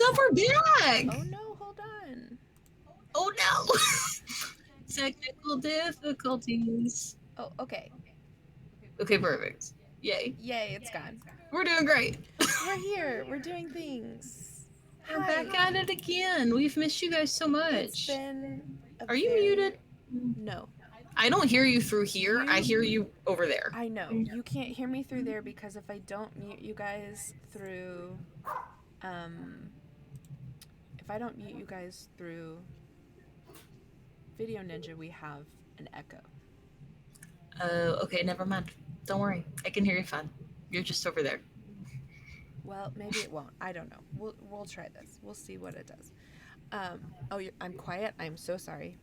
up, we're back! Oh no, hold on. Oh no! Technical difficulties. Oh, okay. Okay, perfect. Yay. Yay, it's gone. We're doing great. We're here. We're doing things. We're Hi. back at it again. We've missed you guys so It's much. been a Are you very... muted? No. I don't hear you through here. I You... hear you over there. I know. You can't hear me through there because if I don't mute you guys through... Um... If I don't mute you guys through Video Ninja, we have an echo. Okay, never mind. Don't worry. I can hear you fine. You're just over there. Well, maybe it won't. I don't know. We'll try this. We'll see what it does. I'm quiet. I'm so sorry.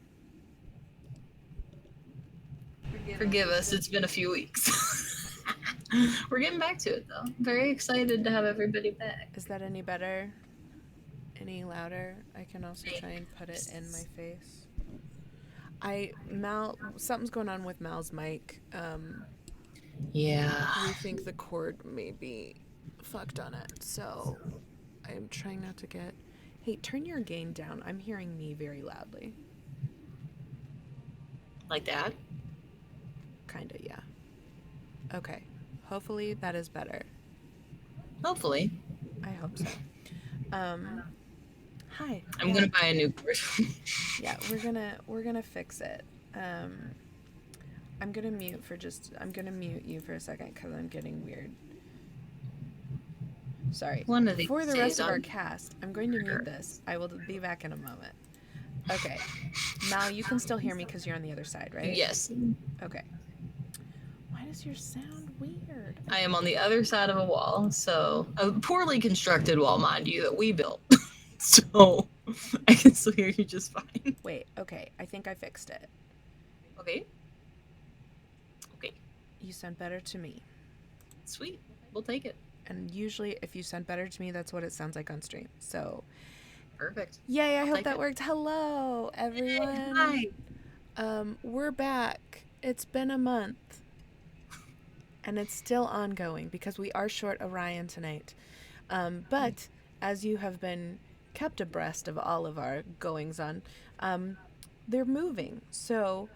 Forgive us, it's been a few weeks. We're getting back to it though. Very excited to have everybody back. Is that any better? Any louder? I can also try and put it in my face. Something's going on with Mal's mic. Yeah. We think the cord may be fucked on it, so I'm trying not to get... Hey, turn your gain down. I'm hearing me very loudly. Like that? Kinda, yeah. Okay. Hopefully that is better. Hopefully. I hope so. Hi. I'm gonna buy a new cord. Yeah, we're gonna fix it. I'm gonna mute you for a second because I'm getting weird. Sorry. One of these For the days rest of I'll- our cast, I'm going to mute this. I will be back in a moment. Okay. Mal, you can still hear me because you're on the other side, right? Yes. Okay. Why does your sound weird? I am on the other side of a wall, so a poorly constructed wall, mind you, that we built. So I can still hear you just fine. Wait, okay. I think I fixed it. Okay. Okay. You sound better to me. Sweet. We'll take it. And usually if you sound better to me, that's what it sounds like on stream. So Perfect. yay, I I'll hope take that it. worked. Hello, everyone. Hi. We're back. It's been a month. And it's still ongoing because we are short Orion tonight. But as you have been kept abreast of all of our goings on, they're moving. So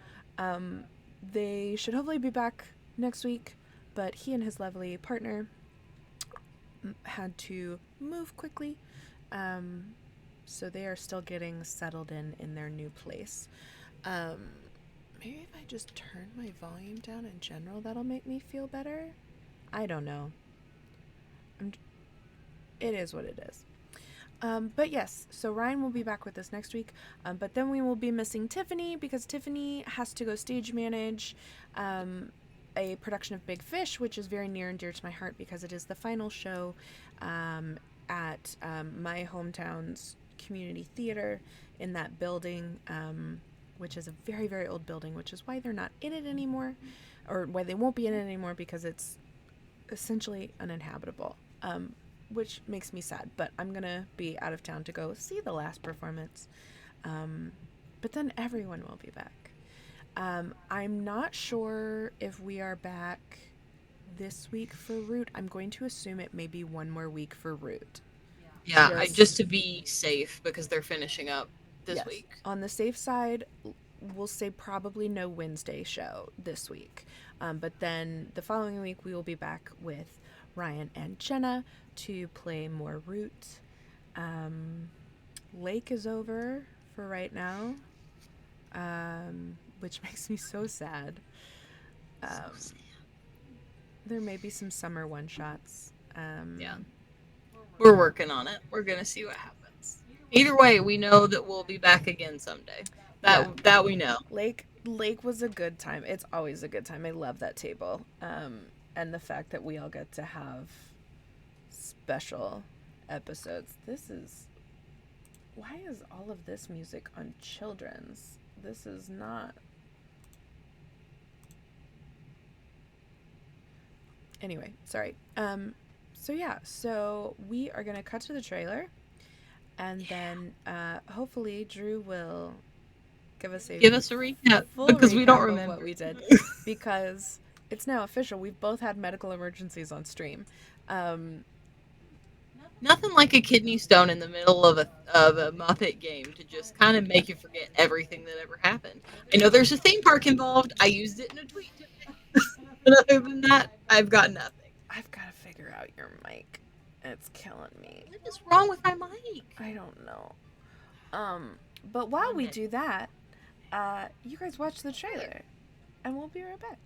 they should hopefully be back next week. But he and his lovely partner had to move quickly. So they are still getting settled in their new place. Maybe if I just turn my volume down in general, that'll make me feel better. I don't know. It is what it is. But yes, so Ryan will be back with us next week. But then we will be missing Tiffany because Tiffany has to go stage manage a production of Big Fish, which is very near and dear to my heart because it is the final show at my hometown's community theater in that building, which is a very, very old building, which is why they're not in it anymore, or why they won't be in it anymore because it's essentially uninhabitable, which makes me sad. But I'm going to be out of town to go see the last performance. But then everyone will be back. I'm not sure if we are back this week for Root. I'm going to assume it may be one more week for Root. Yeah, just to be safe because they're finishing up this week. On the safe side, we'll say probably no Wednesday show this week. But then the following week we will be back with Ryan and Jenna to play more Root. Lake is over for right now, which makes me so sad. There may be some summer one-shots. Yeah. We're working on it. We're going to see what happens. Either way, we know that we'll be back again someday. That we know. Lake was a good time. It's always a good time. I love that table. And the fact that we all get to have special episodes. Why is all of this music on children's? This is not... Anyway, sorry. So we are going to cut to the trailer, and then hopefully Drew will give us a recap because we don't remember what we did, because it's now official. We've both had medical emergencies on stream. Nothing like a kidney stone in the middle of a Muppet game to just kind of make you forget everything that ever happened. I know there's a theme park involved. I used it in a tweet today. But other than that, I've got nothing. I've got to figure out your mic. It's killing me. What is wrong with my mic? I don't know. But while we do that, you guys watch the trailer, and we'll be right back.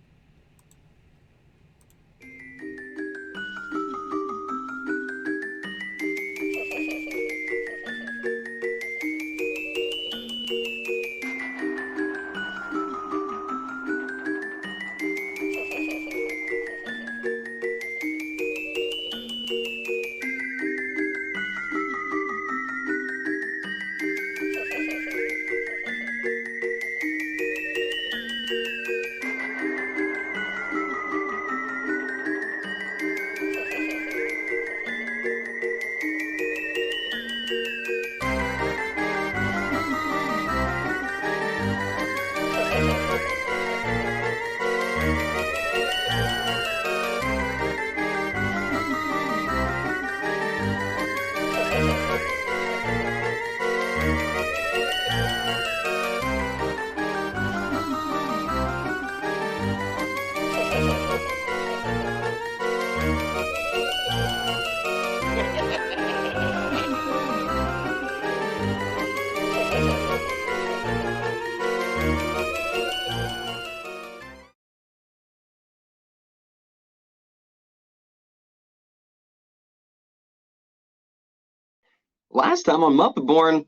Last time on Muppet Born,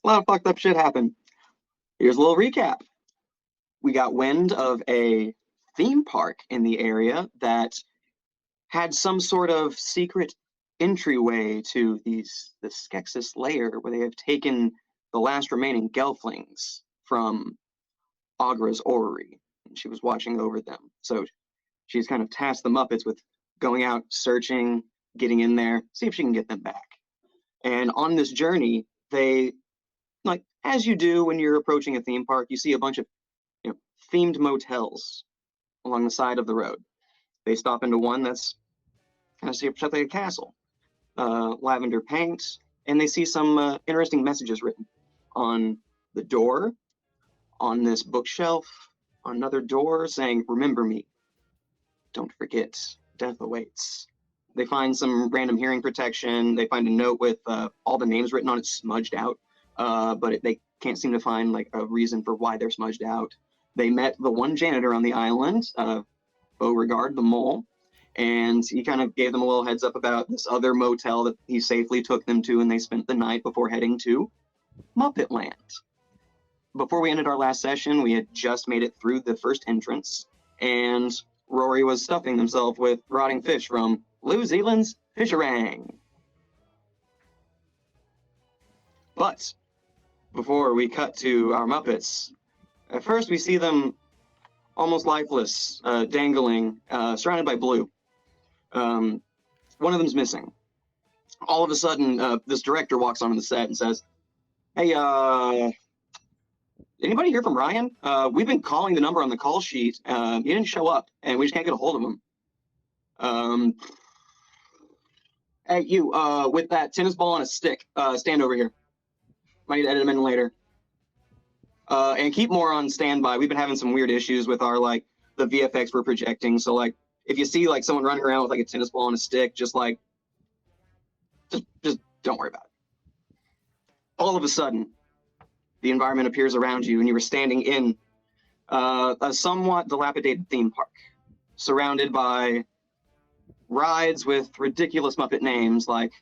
a lot of fucked up shit happened. Here's a little recap. We got wind of a theme park in the area that had some sort of secret entryway to the Skeksis lair, where they have taken the last remaining Gelflings from Agra's orrery. And she was watching over them. So she's kind of tasked the Muppets with going out, searching, getting in there, see if she can get them back. And on this journey, they, like as you do when you're approaching a theme park, you see a bunch of themed motels along the side of the road. They stop into one that's kind of shaped like a castle, lavender paint, and they see some interesting messages written on the door, on this bookshelf, on another door saying, "Remember me. Don't forget, death awaits." They find some random hearing protection. They find a note with all the names written on it smudged out, but they can't seem to find like a reason for why they're smudged out. They met the one janitor on the island, Beauregard the mole, and he kind of gave them a little heads up about this other motel that he safely took them to, and they spent the night before heading to Muppetland. Before we ended our last session, we had just made it through the first entrance, and Rory was stuffing himself with rotting fish from New Zealand's Fisherang. But before we cut to our Muppets, at first we see them almost lifeless, dangling, surrounded by blue. One of them's missing. All of a sudden, this director walks onto the set and says, "Hey, anybody hear from Ryan? We've been calling the number on the call sheet. He didn't show up, and we just can't get a hold of him. Hey, you, with that tennis ball on a stick, stand over here. Might need to edit him in later. And keep more on standby. We've been having some weird issues with our, like, the VFX we're projecting. So, like, if you see, like, someone running around with, like, a tennis ball on a stick, just don't worry about it." All of a sudden, the environment appears around you, and you are standing in a somewhat dilapidated theme park, surrounded by rides with ridiculous Muppet names like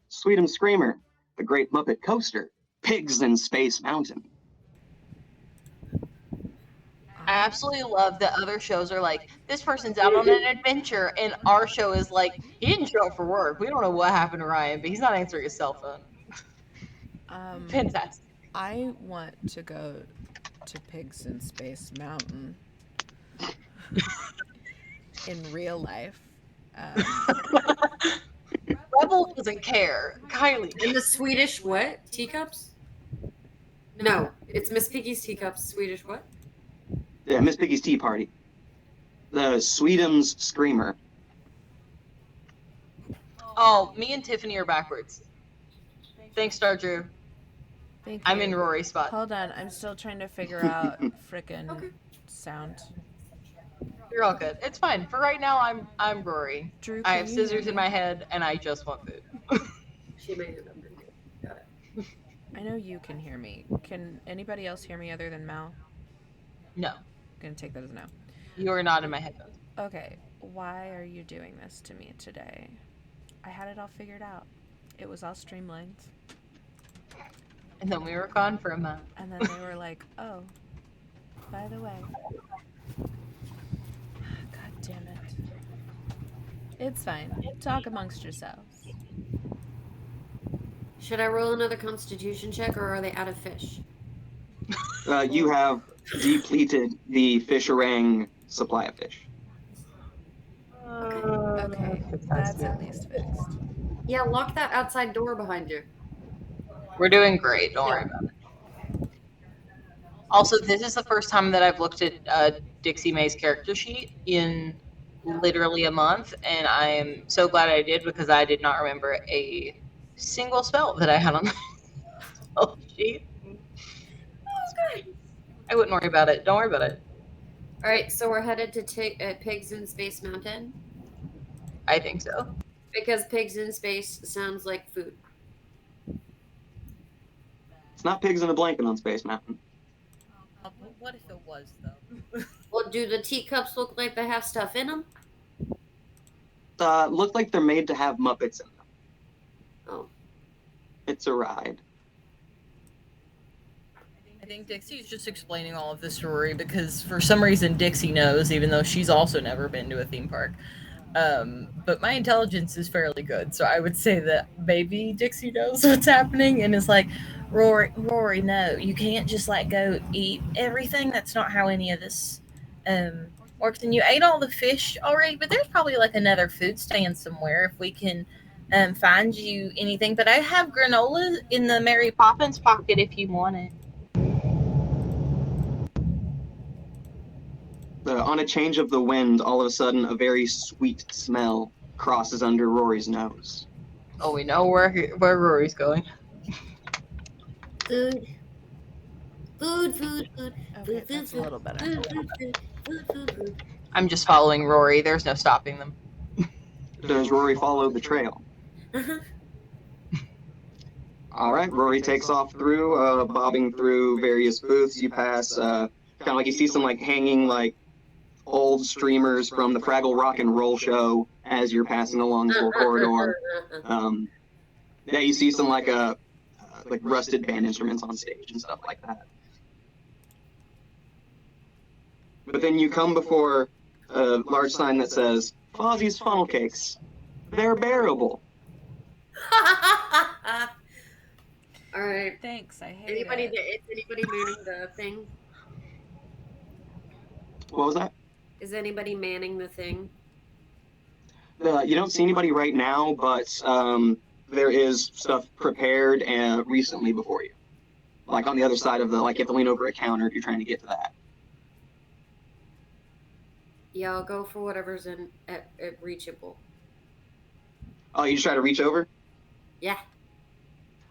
Sweet'em Screamer, The Great Muppet Coaster, Pigs in Space Mountain. I absolutely love that other shows are like, this person's out on an adventure, and our show is like, he didn't show up for work. We don't know what happened to Ryan, but he's not answering his cell phone. Fantastic. I want to go to Pigs in Space Mountain in real life. Rebel doesn't care. Kylie. In the Swedish what? Teacups? No, it's Miss Piggy's teacups. Swedish what? Yeah, Miss Piggy's Tea Party. The Sweet'em's Screamer. Oh, me and Tiffany are backwards. Thanks, Star Drew. Thank you. I'm in Rory's spot. Hold on, I'm still trying to figure out frickin' Okay. sound. You're all good. It's fine. For right now, I'm Rory. Drew, I can have you hear scissors in me? my head, and I just want food. She may end up in here. Got it. I know you can hear me. Can anybody else hear me other than Mal? No, I'm gonna take that as no. you are not in my headphones. Okay, why are you doing this to me today? I had it all figured out. It was all streamlined. And then we were gone for a month. And then they were like, oh, by the way. God damn it. It's fine. Talk amongst yourselves. Should I roll another constitution check, or are they out of fish? You have depleted the fisherang supply of fish. Okay, that's at least fixed. Yeah, lock that outside door behind you. We're doing great. Don't worry Yeah. about it. Also, this is the first time that I've looked at Dixie May's character sheet in literally a month, and I am so glad I did because I did not remember a single spell that I had on the spell sheet. I wouldn't worry about it. Don't worry about it. All right, so we're headed to Pigs in Space Mountain I think so. because Pigs in Space sounds like food. It's not pigs in a blanket on Space Mountain. But what if it was though? Well, do the teacups look like they have stuff in them? Look like they're made to have Muppets in them. Oh, It's a ride. I think Dixie's just explaining all of this to Rory because for some reason Dixie knows, even though she's also never been to a theme park. But my intelligence is fairly good, so I would say that maybe Dixie knows what's happening and is like, Rory, no, you can't just like go eat everything. That's not how any of this works. And you ate all the fish already, but there's probably like another food stand somewhere if we can find you anything. But I have granola in the Mary Poppins pocket if you want it. On a change of the wind, all of a sudden, a very sweet smell crosses under Rory's nose. Oh, we know where Rory's going. food. Food. Okay, that's a little better. Food. I'm just following Rory. There's no stopping them. Does Rory follow the trail? Uh-huh. All right, Rory takes off through, bobbing through various booths. You pass, kind of like you see some like hanging like old streamers from the Fraggle Rock and Roll show as you're passing along this little corridor. Yeah, you see some like rusted band instruments on stage and stuff like that. But then you come before a large sign that says Fozzie's Funnel Cakes. They're bearable. All right. Thanks, I hate Anybody? it. Is anybody manning the thing? What was that? Is anybody manning the thing? You don't see anybody right now, but there is stuff prepared recently before you. Like on the other side of you have to lean over a counter if you're trying to get to that. Yeah, I'll go for whatever's at reachable. Oh, you just try to reach over? Yeah.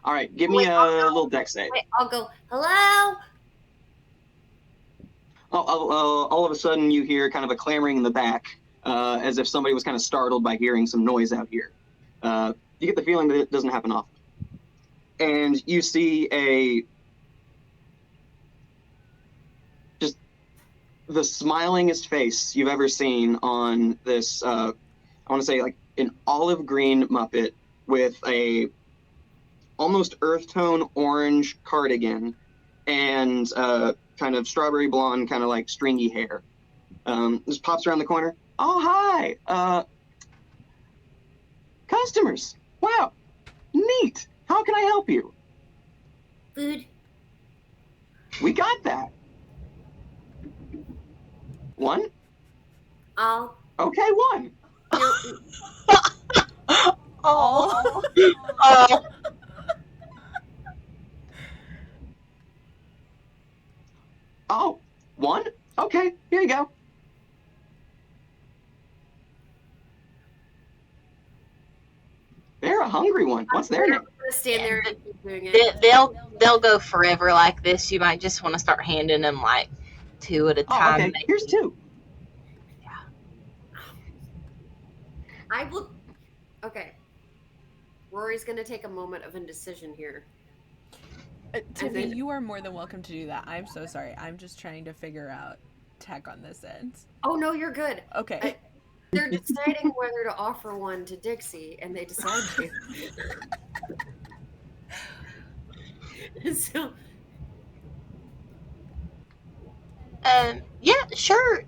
All right, give me a little dex save. Wait, I'll go. Hello. All of a sudden, you hear kind of a clamoring in the back, as if somebody was kind of startled by hearing some noise out here. You get the feeling that it doesn't happen often. And you see just the smilingest face you've ever seen on this, I want to say like an olive green Muppet with a almost earth tone orange cardigan and kind of strawberry blonde, kind of like stringy hair. Just pops around the corner. Oh, hi! Customers! Wow! Neat! How can I help you? Food. We got that. One? I'll. Okay, one. No, Oh. Oh, one? Okay, here you go. everyone. What's their name? I'm gonna stand there and keep doing it. They'll go forever like this. You might just want to start handing them like 2 at a Oh, time. okay. Here's 2. I will. Okay. Rory's gonna take a moment of indecision here. Tiffany, then- you are more than welcome to do that. I'm so sorry. I'm just trying to figure out tech on this end. Oh no, you're good. Okay. They're deciding whether to offer one to Dixie, and they decide to. So Yeah, sure,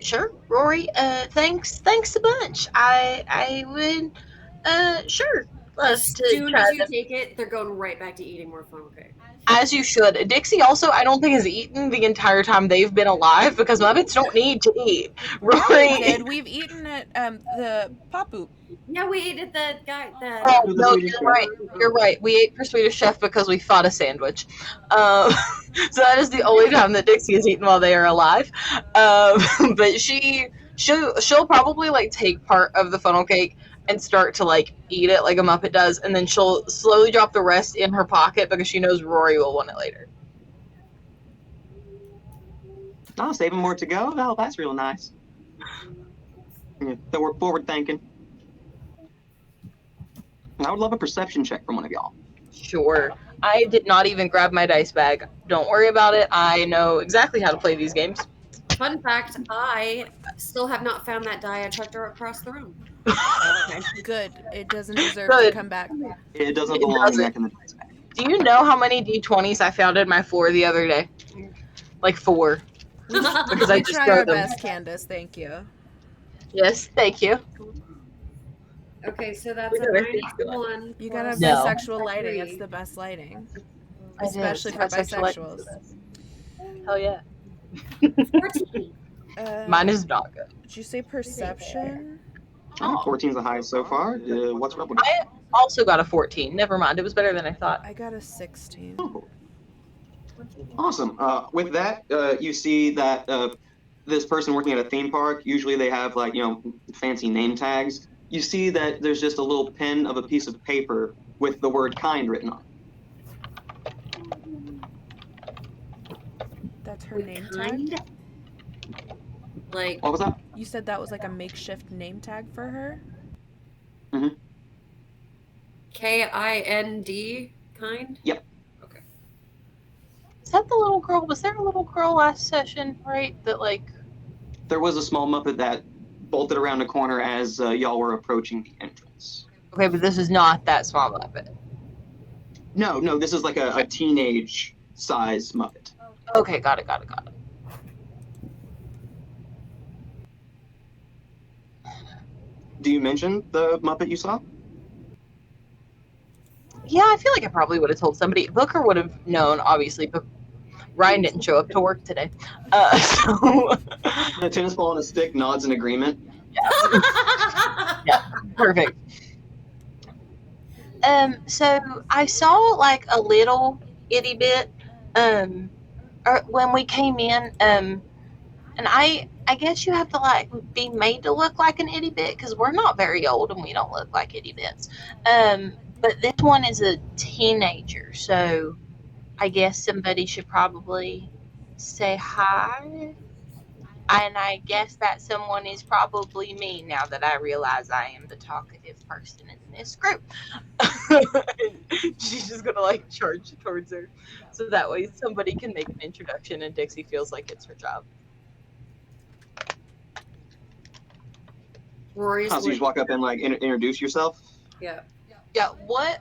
Rory. Thanks a bunch. I would, sure, love as to soon try as you to. take it, they're going right back to eating more funnel cake. As you should. Dixie also, I don't think, has eaten the entire time they've been alive because Muppets don't need to eat. Yeah, we Rory. did. We've eaten at the pop oop. Yeah, we ate at the guy. Oh, The no, Swedish you're chef. right. You're right. We ate for Swedish Chef because we fought a sandwich. So that is the only time that Dixie has eaten while they are alive. But she'll probably like take part of the funnel cake and start to like eat it like a Muppet does, and then she'll slowly drop the rest in her pocket because she knows Rory will want it later. Oh, saving more to go? Oh, that's real nice. Yeah, so we're forward thinking. I would love a perception check from one of y'all. Sure. I did not even grab my dice bag. Don't worry about it. I know exactly how to play these games. Fun fact: I still have not found that die I chucked across the room. Okay, good. It doesn't deserve to Good. come back. It doesn't It belong doesn't. back in the dice bag. Do you know how many D20s I found in my floor the other day? Like 4. Because I We just try throw our them. best, Candace. Thank you. Yes, thank you. Okay, so that's We a got our things going. -1. You gotta have No. bisexual lighting. It's the best lighting. Especially for bisexuals. Hell yeah. 14. Mine is not good. Did you say perception? Oh, 14's the highest so far. What's Rebel? I also got a 14. Never mind. It was better than I thought. I got a 16. Oh. Awesome. With that, you see that this person working at a theme park, usually they have like, fancy name tags. You see that there's just a little pin of a piece of paper with the word kind written on it. That's her name tag? Kind? Like, What was that? You said that was like a makeshift name tag for her? KIND kind? Yep. Okay. Is that the little girl? Was there a little girl last session, right? That like. There was a small Muppet that bolted around the corner as y'all were approaching the entrance. Okay, but this is not that small Muppet. No, this is like a teenage size Muppet. Okay, got it. Do you mention the Muppet you saw? Yeah, I feel like I probably would have told somebody. Booker would have known, obviously, but Ryan didn't show up to work today. So The tennis ball and a stick nods in agreement. perfect. So I saw like a little itty bit, when we came in, and I guess you have to like be made to look like an itty bit because we're not very old and we don't look like itty bits. But this one is a teenager, so I guess somebody should probably say hi. And I guess that someone is probably me now that I realize I am the talkative person in this group. She's just gonna like charge towards her, so that way somebody can make an introduction and Dixie feels like it's her job. Rory's So you just walk up and like introduce yourself. Yeah. Yeah, what,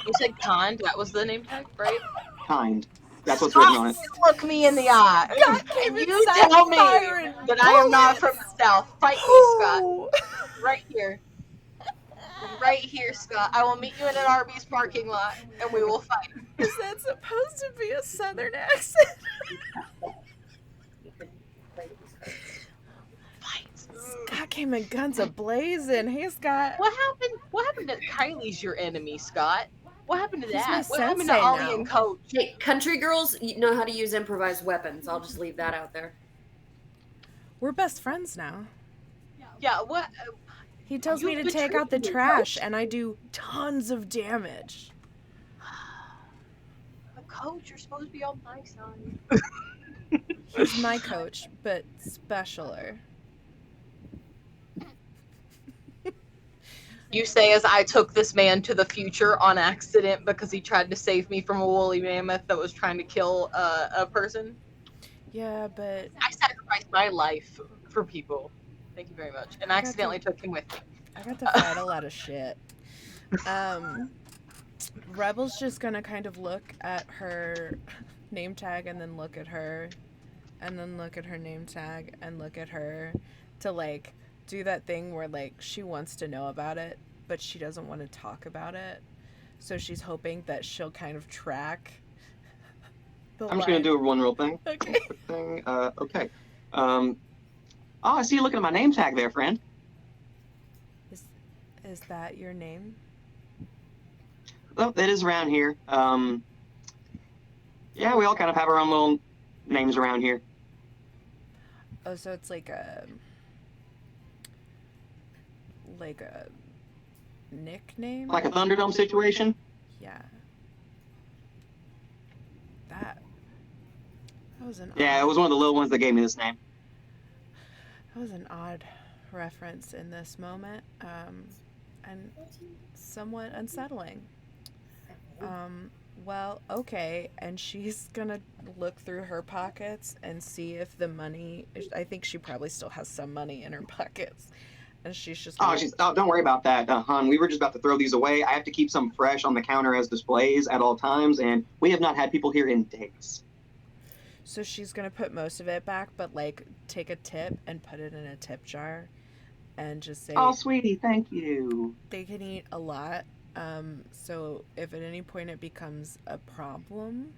you said Kind, that was the name tag, right? Kind. That's what's written on it. Look me in the eye. God came And you inside tell me fire and that I am not from the South. Fight me, Scott. Oh. Right here. Right here, Scott. I will meet you in an Arby's parking lot, and we will fight. Is that supposed to be a southern accent? Scott came in guns a-blazing. Hey, Scott. What happened to Kylie's your enemy, Scott? What happened to He's that? my What happened to sensei Ollie now. and Coach? Hey, country girls know how to use improvised weapons. I'll just leave that out there. We're best friends now. Yeah, what? He tells You me to betrayed take out the me, trash, Coach. and I do tons of damage. But Coach, you're supposed to be on my side. He's my coach, but specialer. You say as I took this man to the future on accident because he tried to save me from a woolly mammoth that was trying to kill a person. Yeah, but I sacrificed my life for people. Thank you very much. And I accidentally took him with me. got to fight a lot of shit. Rebel's just gonna kind of look at her name tag and then look at her and then look at her name tag and look at her to like do that thing where like she wants to know about it but she doesn't want to talk about it, so she's hoping that she'll kind of track the I'm just gonna line. do one real thing. Okay. Quick thing. Okay. Oh, I see you looking at my name tag there, friend. Is that your name? Oh, that is around here. Yeah, we all kind of have our own little names around here. Oh, so it's like a nickname? Like a Thunderdome situation. Yeah. That was an Yeah, odd, it was one of the little ones that gave me this name. that was an odd reference in this moment, and somewhat unsettling. Well, okay, and she's gonna look through her pockets and see if the money. I think she probably still has some money in her pockets, and she's just gonna. Don't worry about that, hon. We were just about to throw these away. I have to keep some fresh on the counter as displays at all times, and we have not had people here in days. So she's gonna put most of it back, but like take a tip and put it in a tip jar, and just say, Oh, sweetie, thank you. they can eat a lot. So if at any point it becomes a problem,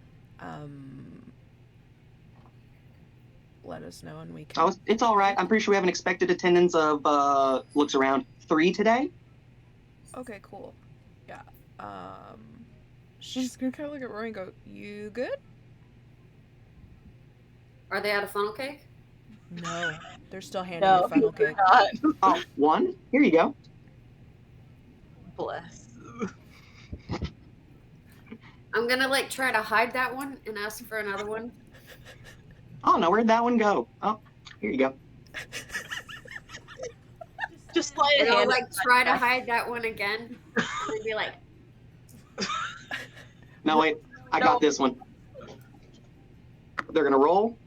let us know and we can. Oh, it's all right. I'm pretty sure we have an expected attendance of looks around 3 today. Okay, cool. Yeah. She's gonna kind of look at Rory and go, "You good?" Are they out of funnel cake? No, they're still handing No, you funnel cake. not. Oh, 1. Here you go. Bless. I'm gonna like try to hide that one and ask for another one. Oh no, where'd that one go? Oh, here you go. Just slide a And I'll hand. like try to hide that one again. And be like, No, wait, I got this one. They're gonna roll,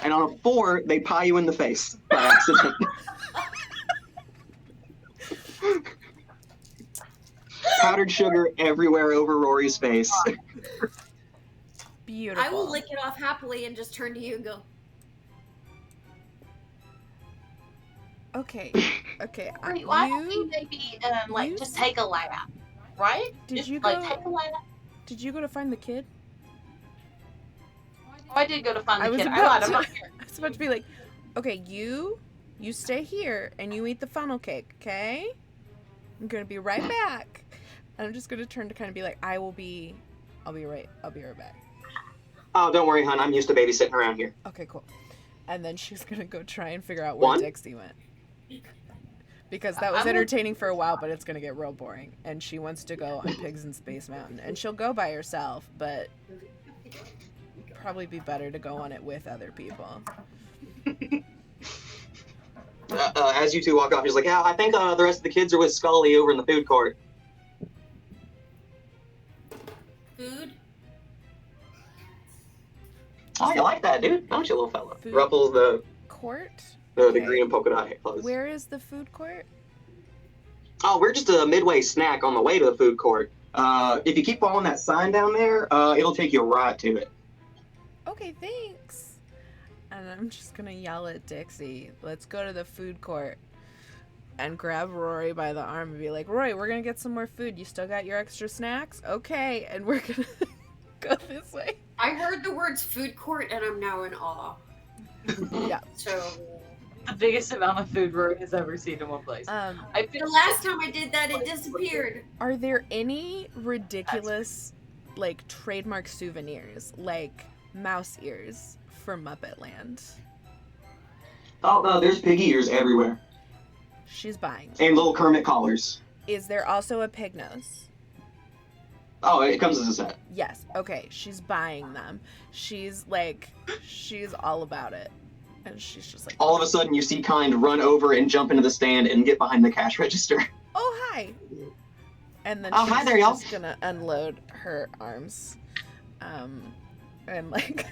and on a 4, they pie you in the face by accident. Powdered sugar everywhere over Rory's face. Beautiful. I will lick it off happily and just turn to you and go, Okay. Okay. Wait, why don't we You maybe you just take a lap, right? Did Just, you like go- take a lap? did you go to find the kid? Oh, I did go to find I the was kid. I about lied. I'm to- not here. I was about to be like, okay, you stay here and you eat the funnel cake, okay? I'm gonna be right back. And I'm just gonna turn to kind of be like, I'll be right back. Oh, don't worry, hon. I'm used to babysitting around here. Okay, cool. And then she's gonna go try and figure out where 1. Dixie went. Because that was entertaining for a while, but it's gonna get real boring. And she wants to go on Pigs in Space Mountain. And she'll go by herself, but probably be better to go on it with other people. As you two walk off, he's like, yeah, I think the rest of the kids are with Scully over in the food court. food? Oh, you like that, dude? Don't you, little fella? Food Ruffles the court? green and polka dot clothes. Where is the food court? Oh, we're just a midway snack on the way to the food court. If you keep following that sign down there, it'll take you right to it. Okay, thanks. And I'm just gonna yell at Dixie, let's go to the food court. And grab Rory by the arm and be like, Rory, we're gonna get some more food. You still got your extra snacks? Okay, and we're gonna go this way. I heard the words food court and I'm now in awe. Yeah. So The biggest amount of food Rory has ever seen in one place. Um, I the last time I did that, it disappeared. Are there any ridiculous, like, trademark souvenirs, like mouse ears for Muppetland? Oh, no, there's pig ears everywhere. She's buying. And little Kermit collars. Is there also a pig nose? Oh, it comes as a set. Yes. Okay. She's buying them. She's all about it. And she's just like, All of a sudden, you see Kind run over and jump into the stand and get behind the cash register. oh, hi. And then Oh, she's hi there, y'all. just gonna unload her arms. And like,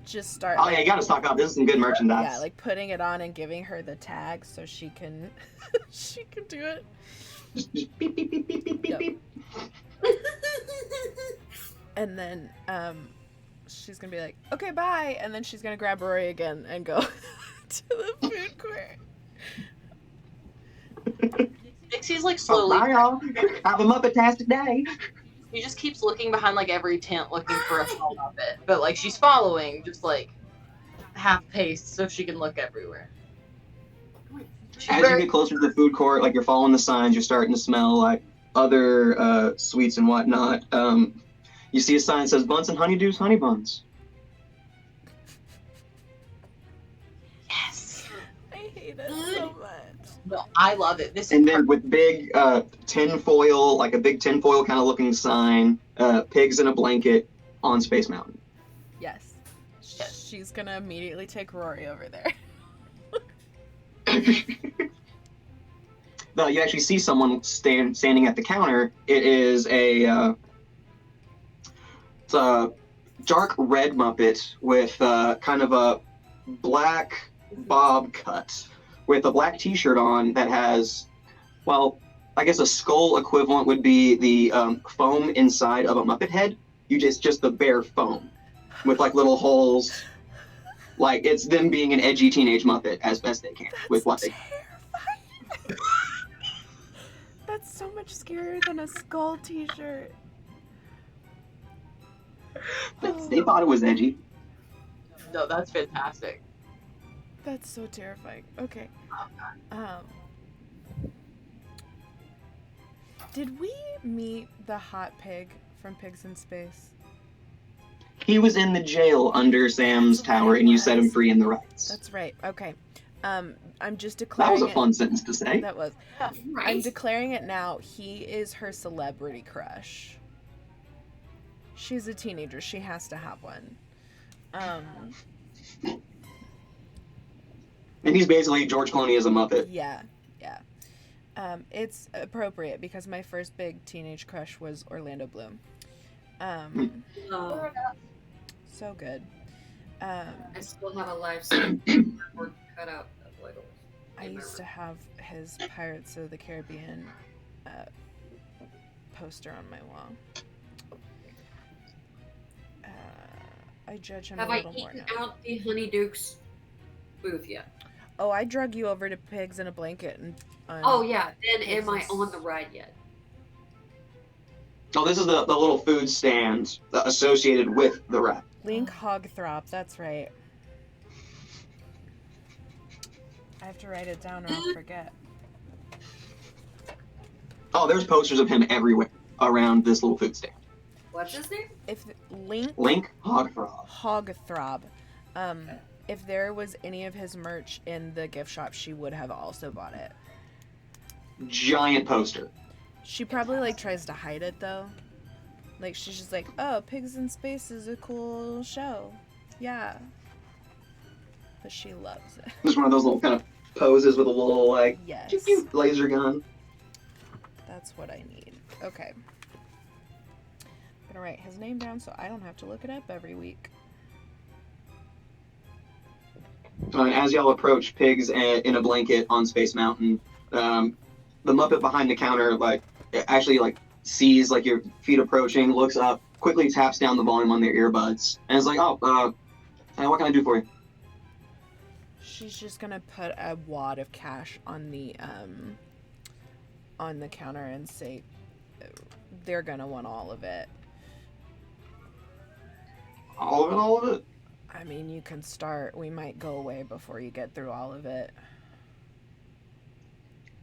just start. Oh, yeah, you gotta stock up. This is some good merchandise. Yeah, like putting it on and giving her the tag so she can, she can do it. Just beep, beep, beep, beep, beep, beep, Yep. beep. And then she's gonna be like, okay, bye. And then she's gonna grab Rory again and go to the food court. Dixie's like Oh, slowly. bye, y'all. Have a Muppet-tastic day. She just keeps looking behind like every tent looking for a small Muppet. But like she's following just like half paced so she can look everywhere. She's As you very get closer to the food court, like you're following the signs, you're starting to smell like other sweets and whatnot. You see a sign that says Buns and Honeydews, Honey Buns. yes. I hate it so much. No, I love it. This is And then with big tinfoil, like a big tinfoil kind of looking sign, pigs in a blanket on Space Mountain. Yes. She's gonna immediately take Rory over there. No, you actually see someone standing at the counter. It is it's a dark red Muppet with kind of a black bob cut with a black t-shirt on that has, well, I guess a skull equivalent would be the foam inside of a Muppet head. Just the bare foam with like little holes. Like it's them being an edgy teenage Muppet as best they can with what they. Terrifying. That's so much scarier than a skull t-shirt. They thought it was edgy. no, that's fantastic. That's so terrifying. Okay. Did we meet the hot pig from Pigs in Space? He was in the jail under Sam's That's right, tower, he and you set him was. free in the rights. That's right. Okay. I'm just That declaring was a fun sentence to say. That was. I'm Right? declaring it now. He is her celebrity crush. She's a teenager. She has to have one. And he's basically George Clooney as a Muppet. Yeah. It's appropriate because my first big teenage crush was Orlando Bloom. Oh, So good. I still have a life-size cardboard cutout of Legos. I used to have his Pirates of the Caribbean poster on my wall. I judge him Have a I little more eaten now. out the Honeydukes booth yet? Oh, I drug you over to Pigs in a Blanket and. Oh yeah. Then am I on the ride yet? Oh, this is the little food stand associated with the ride. Link Hogthrop, that's right. I have to write it down or I'll forget. Oh, there's posters of him everywhere around this little food stand. What's his name? If Link Hogthrob. Hogthrob, if there was any of his merch in the gift shop, she would have also bought it. Giant poster. She probably like tries to hide it though. Like she's just like, oh, Pigs in Space is a cool show. Yeah. But she loves it. Just one of those little kind of poses with a little like Yes. laser gun. That's what I need. Okay. I'm gonna write his name down so I don't have to look it up every week. As y'all approach Pigs in a Blanket on Space Mountain, the Muppet behind the counter actually sees your feet approaching, looks up, quickly taps down the volume on their earbuds, and is like, "Oh, what can I do for you?" She's just gonna put a wad of cash on the counter and say they're gonna want all of it. All of it. I mean, you can start. We might go away before you get through all of it.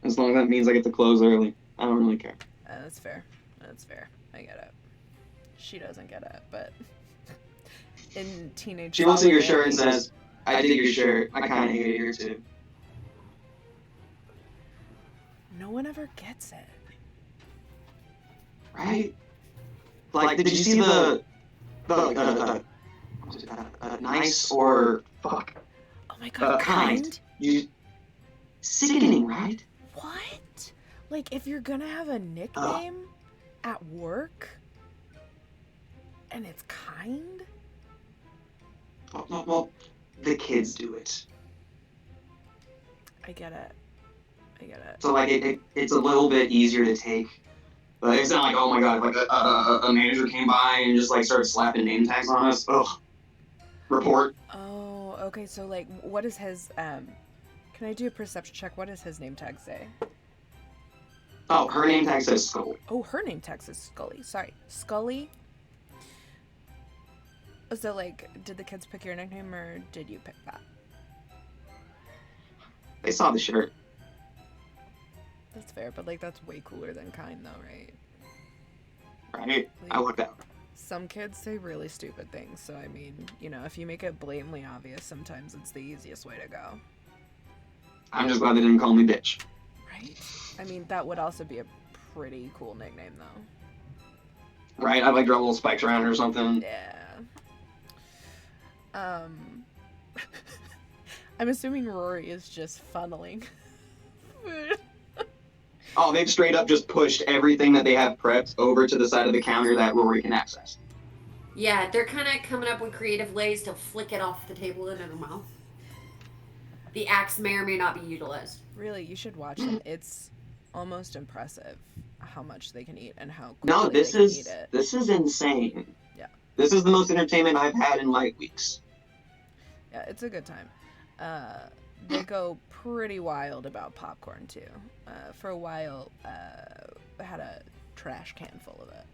As long as that means I get to close early, I don't really care. That's fair. That's fair. I get it. She doesn't get it, but in teenage. She looks at your shirt and says, "I dig your shirt. I kind of hate it here too." No one ever gets it. Right? Like, did you see the nice or fuck Oh my god, kind? You sickening, right? What? Like, if you're gonna have a nickname at work and it's kind? Well, the kids do it. I get it. So like it's a little bit easier to take. But it's not like, oh my god, like a manager came by and just like started slapping name tags on us. Ugh. Report. Oh, okay. So like, what is his? Can I do a perception check? What does his name tag say? Oh, her name tag says Scully. Oh, her name tag says Scully. Sorry, Scully. So like, did the kids pick your nickname or did you pick that? They saw the shirt. That's fair, but like that's way cooler than kind though, right? Right? I lucked out. Some kids say really stupid things, so I mean, you know, if you make it blatantly obvious, sometimes it's the easiest way to go. I'm just glad they didn't call me bitch. Right? I mean, that would also be a pretty cool nickname though. Right? I'd like draw little spikes around her or something. Yeah. I'm assuming Rory is just funneling food. Oh, they've straight up just pushed everything that they have prepped over to the side of the counter that Rory can access. Yeah, they're kind of coming up with creative ways to flick it off the table into their mouth. The axe may or may not be utilized. Really, you should watch it. It's almost impressive how much they can eat and how quickly No, this they can eat is it. this is insane. Yeah. This is the most entertainment I've had in like weeks. Yeah, it's a good time. They go pretty wild about popcorn too. For a while, I had a trash can full of it.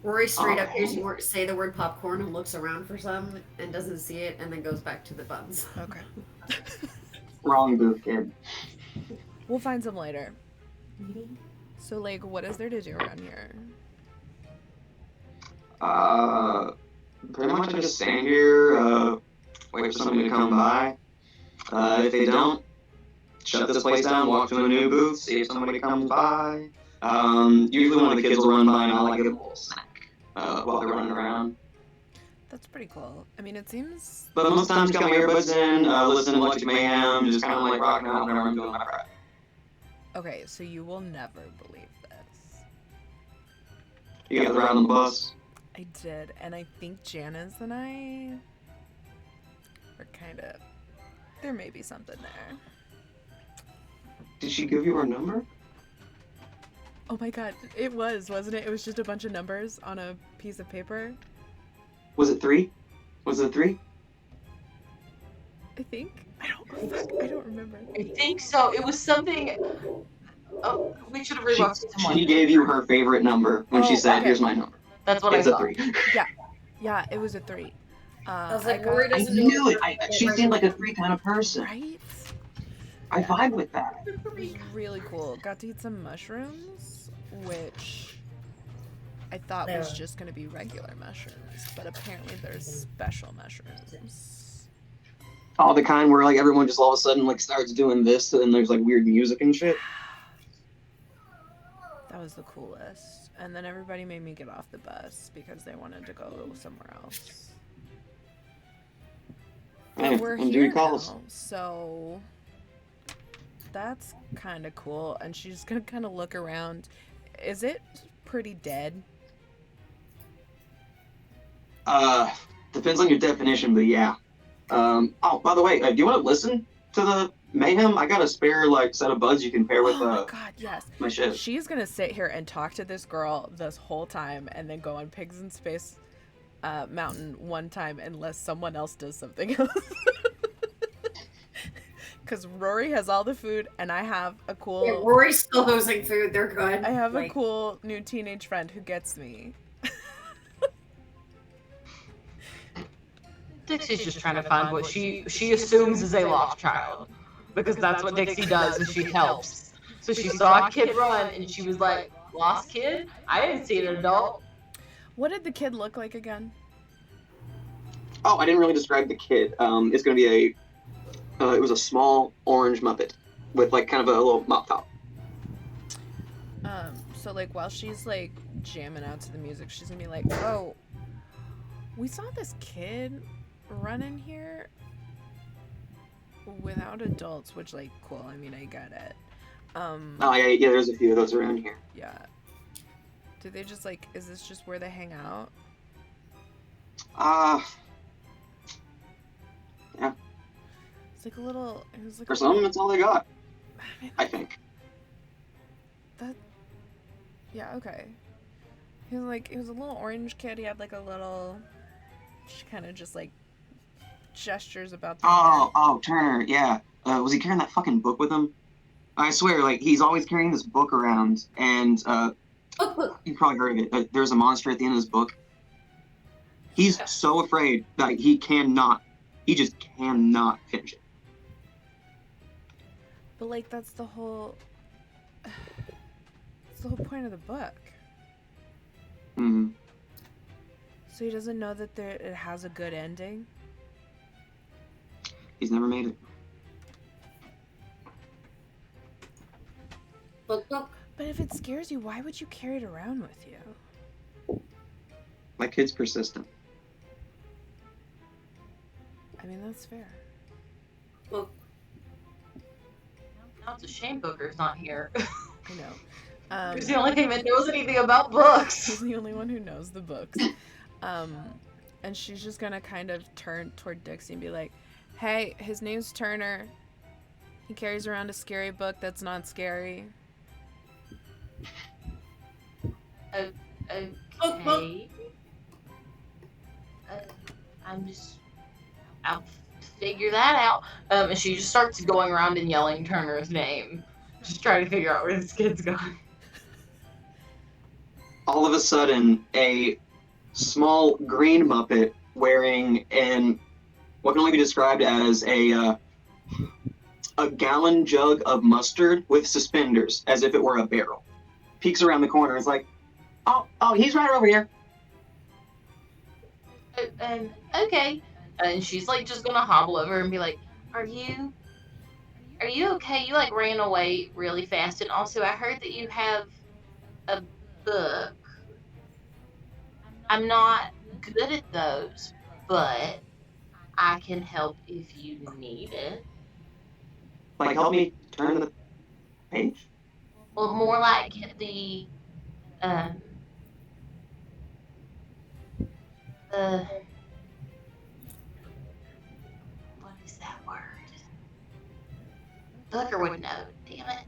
Rory straight up hears you say the word popcorn and looks around for some and doesn't see it and then goes back to the buns. Okay. Wrong booth, kid. We'll find some later. So, like, what is there to do around here? Pretty much I just stand here, wait for somebody to come by. If they don't, shut this place down, walk to a new booth, see if somebody comes by. Usually one of the kids will run by and I'll like give them a little snack while they're running around. That's pretty cool. I mean, it seems... But most times got my earbuds in, listen to Electric Mayhem, just kind of like rocking out whenever I'm doing my prep. Okay, so you will never believe this. You got the ride on the bus? I did, and I think Janice and I are kind of... There may be something there. Did she give you her number? Oh my god, it was, wasn't it? It was just a bunch of numbers on a piece of paper. Was it 3? Was it 3? I think. I don't remember. I think so. It was something. Oh, we should have rewatched it. She gave you her favorite number when she said, okay. "Here's my number." That's what It's I a thought. 3. Yeah, it was a 3. I was like, got- Rory I doesn't know knew it. what She seemed like a 3 kind of person. Right? I vibe with that. It was really cool. Got to eat some mushrooms, which I thought was just going to be regular mushrooms, but apparently there's special mushrooms. Oh, the kind where like everyone just all of a sudden like starts doing this, and there's like weird music and shit. That was the coolest. And then everybody made me get off the bus because they wanted to go somewhere else. Hey, But we're I'm here doing calls. now, so that's kind of cool. And she's gonna kind of look around. Is it pretty dead? Depends on your definition, but yeah. Oh, by the way, do you want to listen to the Mayhem? I got a spare like set of buds you can pair with Oh my god, yes. my shit. She's gonna sit here and talk to this girl this whole time and then go on Pigs in Space Mountain one time unless someone else does something else. Because Rory has all the food and I have a cool... Yeah, Rory's still hosing food. They're good. I have a cool new teenage friend who gets me. Dixie's just trying to find what she assumes is a lost child, because that's what Dixie does, is she helps. So she saw a kid run and she was like, "Lost kid? I didn't see an adult." What did the kid look like again? Oh, I didn't really describe the kid. It's gonna be it was a small orange Muppet. with like kind of a little mop top. So like while she's like jamming out to the music, she's gonna be like, "Oh, we saw this kid run in here without adults," which like cool. I mean, I get it. Oh yeah, there's a few of those around here. Yeah. Do they just like? Is this just where they hang out? Yeah. It's like a little. It was like For some, that's all they got. I think. That. Yeah. Okay. He was a little orange kid. He had like a little. She kind of just like gestures about the. Oh, Turner. Yeah. Was he carrying that fucking book with him? I swear, like he's always carrying this book around, and you probably heard of it. But there's a monster at the end of this book. He's so afraid that he just cannot finish it. But like that's the whole. That's the whole point of the book. Hmm. So he doesn't know that it has a good ending. He's never made it. Look. But if it scares you, why would you carry it around with you? My kid's persistent. I mean, that's fair. Look. Now it's a shame Booker's not here. I know. He's the only thing that knows anything about books. He's the only one who knows the books. And she's just gonna kind of turn toward Dixie and be like, "Hey, his name's Turner. He carries around a scary book that's not scary." Okay. I'll figure that out. And she just starts going around and yelling Turner's name. Just trying to figure out where this kid's going. All of a sudden, a small green Muppet wearing what can only be described as a gallon jug of mustard with suspenders, as if it were a barrel, peeks around the corner. It's like, oh, he's right over here. Okay. And she's like just gonna hobble over and be like, Are you okay? You like ran away really fast, and also I heard that you have a book. I'm not good at those, but I can help if you need it. Like, help me turn the page? Well, more like the what is that word? Booker would know. Damn it.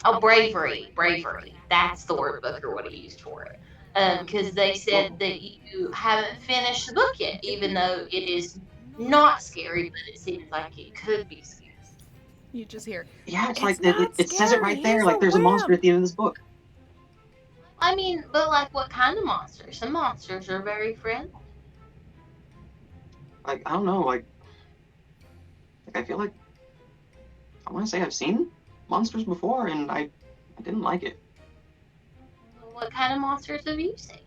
Oh, bravery. That's the word Booker would have used for it. Because they said that you haven't finished the book yet, even though it is not scary, but it seems like it could be scary. You just hear. Yeah, it's It's like not it says it right scary, there. he's Like a there's a monster wimp. at the end of this book. I mean, but like what kind of monsters? Some monsters are very friendly. Like I don't know. Like I feel like I want to say I've seen monsters before, and I didn't like it. What kind of monsters have you seen?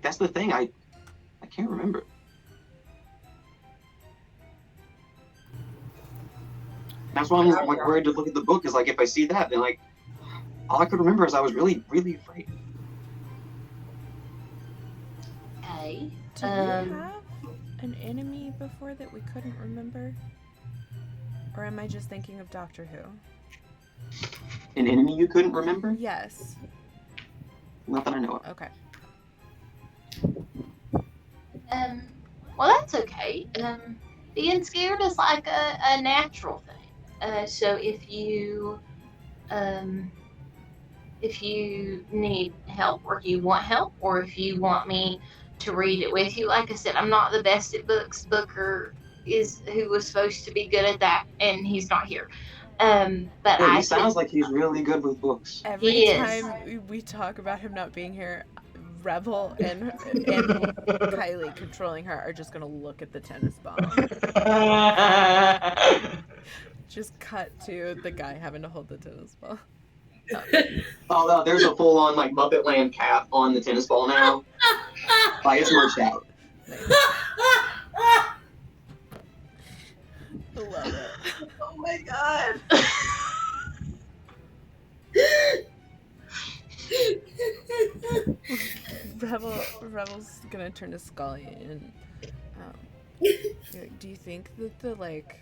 That's the thing. I can't remember. That's why I'm like worried to look at the book. Is like if I see that, then like all I could remember is I was really, really afraid. Okay. Did we have an enemy before that we couldn't remember? Or am I just thinking of Doctor Who? An enemy you couldn't remember? Yes. Not that I know of. Okay. Well, that's okay. Being scared is like a natural thing. So if you need help, or you want help, or if you want me to read it with you, like I said, I'm not the best at books. Booker is who was supposed to be good at that, and he's not here. But He sounds like he's really good with books. Every time we talk about him not being here, Rebel and Kylie controlling her are just gonna look at the tennis ball. Just cut to the guy having to hold the tennis ball. Oh no, there's a full-on like Muppetland cap on the tennis ball now. Like it's merged out. Nice. Love it. Oh my god. Rebel's gonna turn to Scully and do you think that the like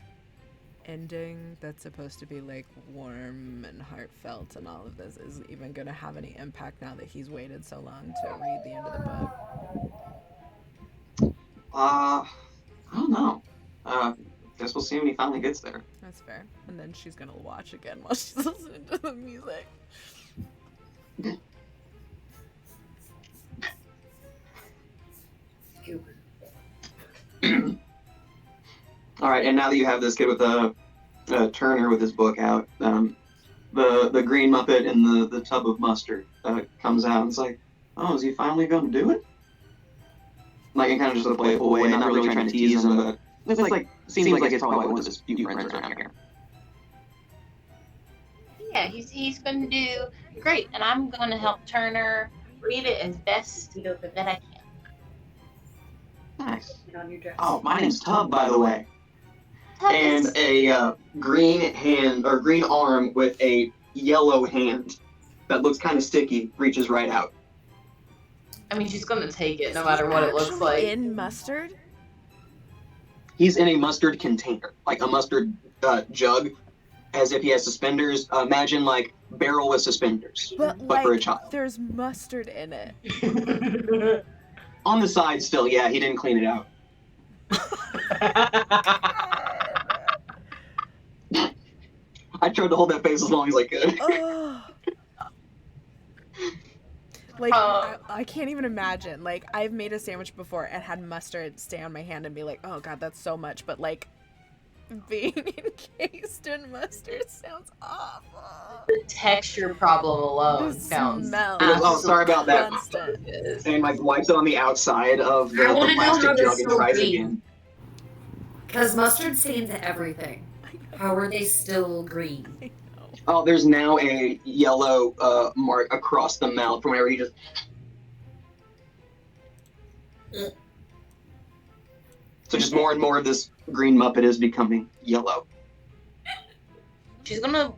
ending that's supposed to be like warm and heartfelt and all of this is even gonna have any impact now that he's waited so long to read the end of the book? I don't know. Guess we'll see when he finally gets there. That's fair. And then she's gonna watch again while she's listening to the music. All right, and now that you have this kid with Turner with his book out, the green Muppet in the tub of mustard comes out and it's like, oh, is he finally going to do it? Like, in kind of just a playful way, not really trying to tease him, but it's like seems like it's probably one of his few friends around here. Yeah, he's going to do great, and I'm going to help Turner read it as best that I can. Nice. On your dress. Oh, my name's Tub, by the way. Tub And is- a green hand or green arm with a yellow hand that looks kind of sticky reaches right out. I mean, she's gonna take it no Is matter he what it looks actually like. in mustard? He's in a mustard container, like a mustard jug, as if he has suspenders. Imagine like barrel with suspenders, But but for a like, child. there's mustard in it. On the side still, yeah, he didn't clean it out. I tried to hold that face as long as I could. Ugh. Like, I can't even imagine. Like, I've made a sandwich before and had mustard stay on my hand and be like, oh god, that's so much. But like, being encased in mustard sounds awful. The texture problem alone The sounds. smell. Oh, sorry about that. Constant. And like wipes it on the outside of I the wanna know how plastic this jug and still tries green. again. Because mustard stains everything. How are they still green? I know. Oh, there's now a yellow mark across the mouth from whenever he just. So just more and more of this green Muppet is becoming yellow. She's gonna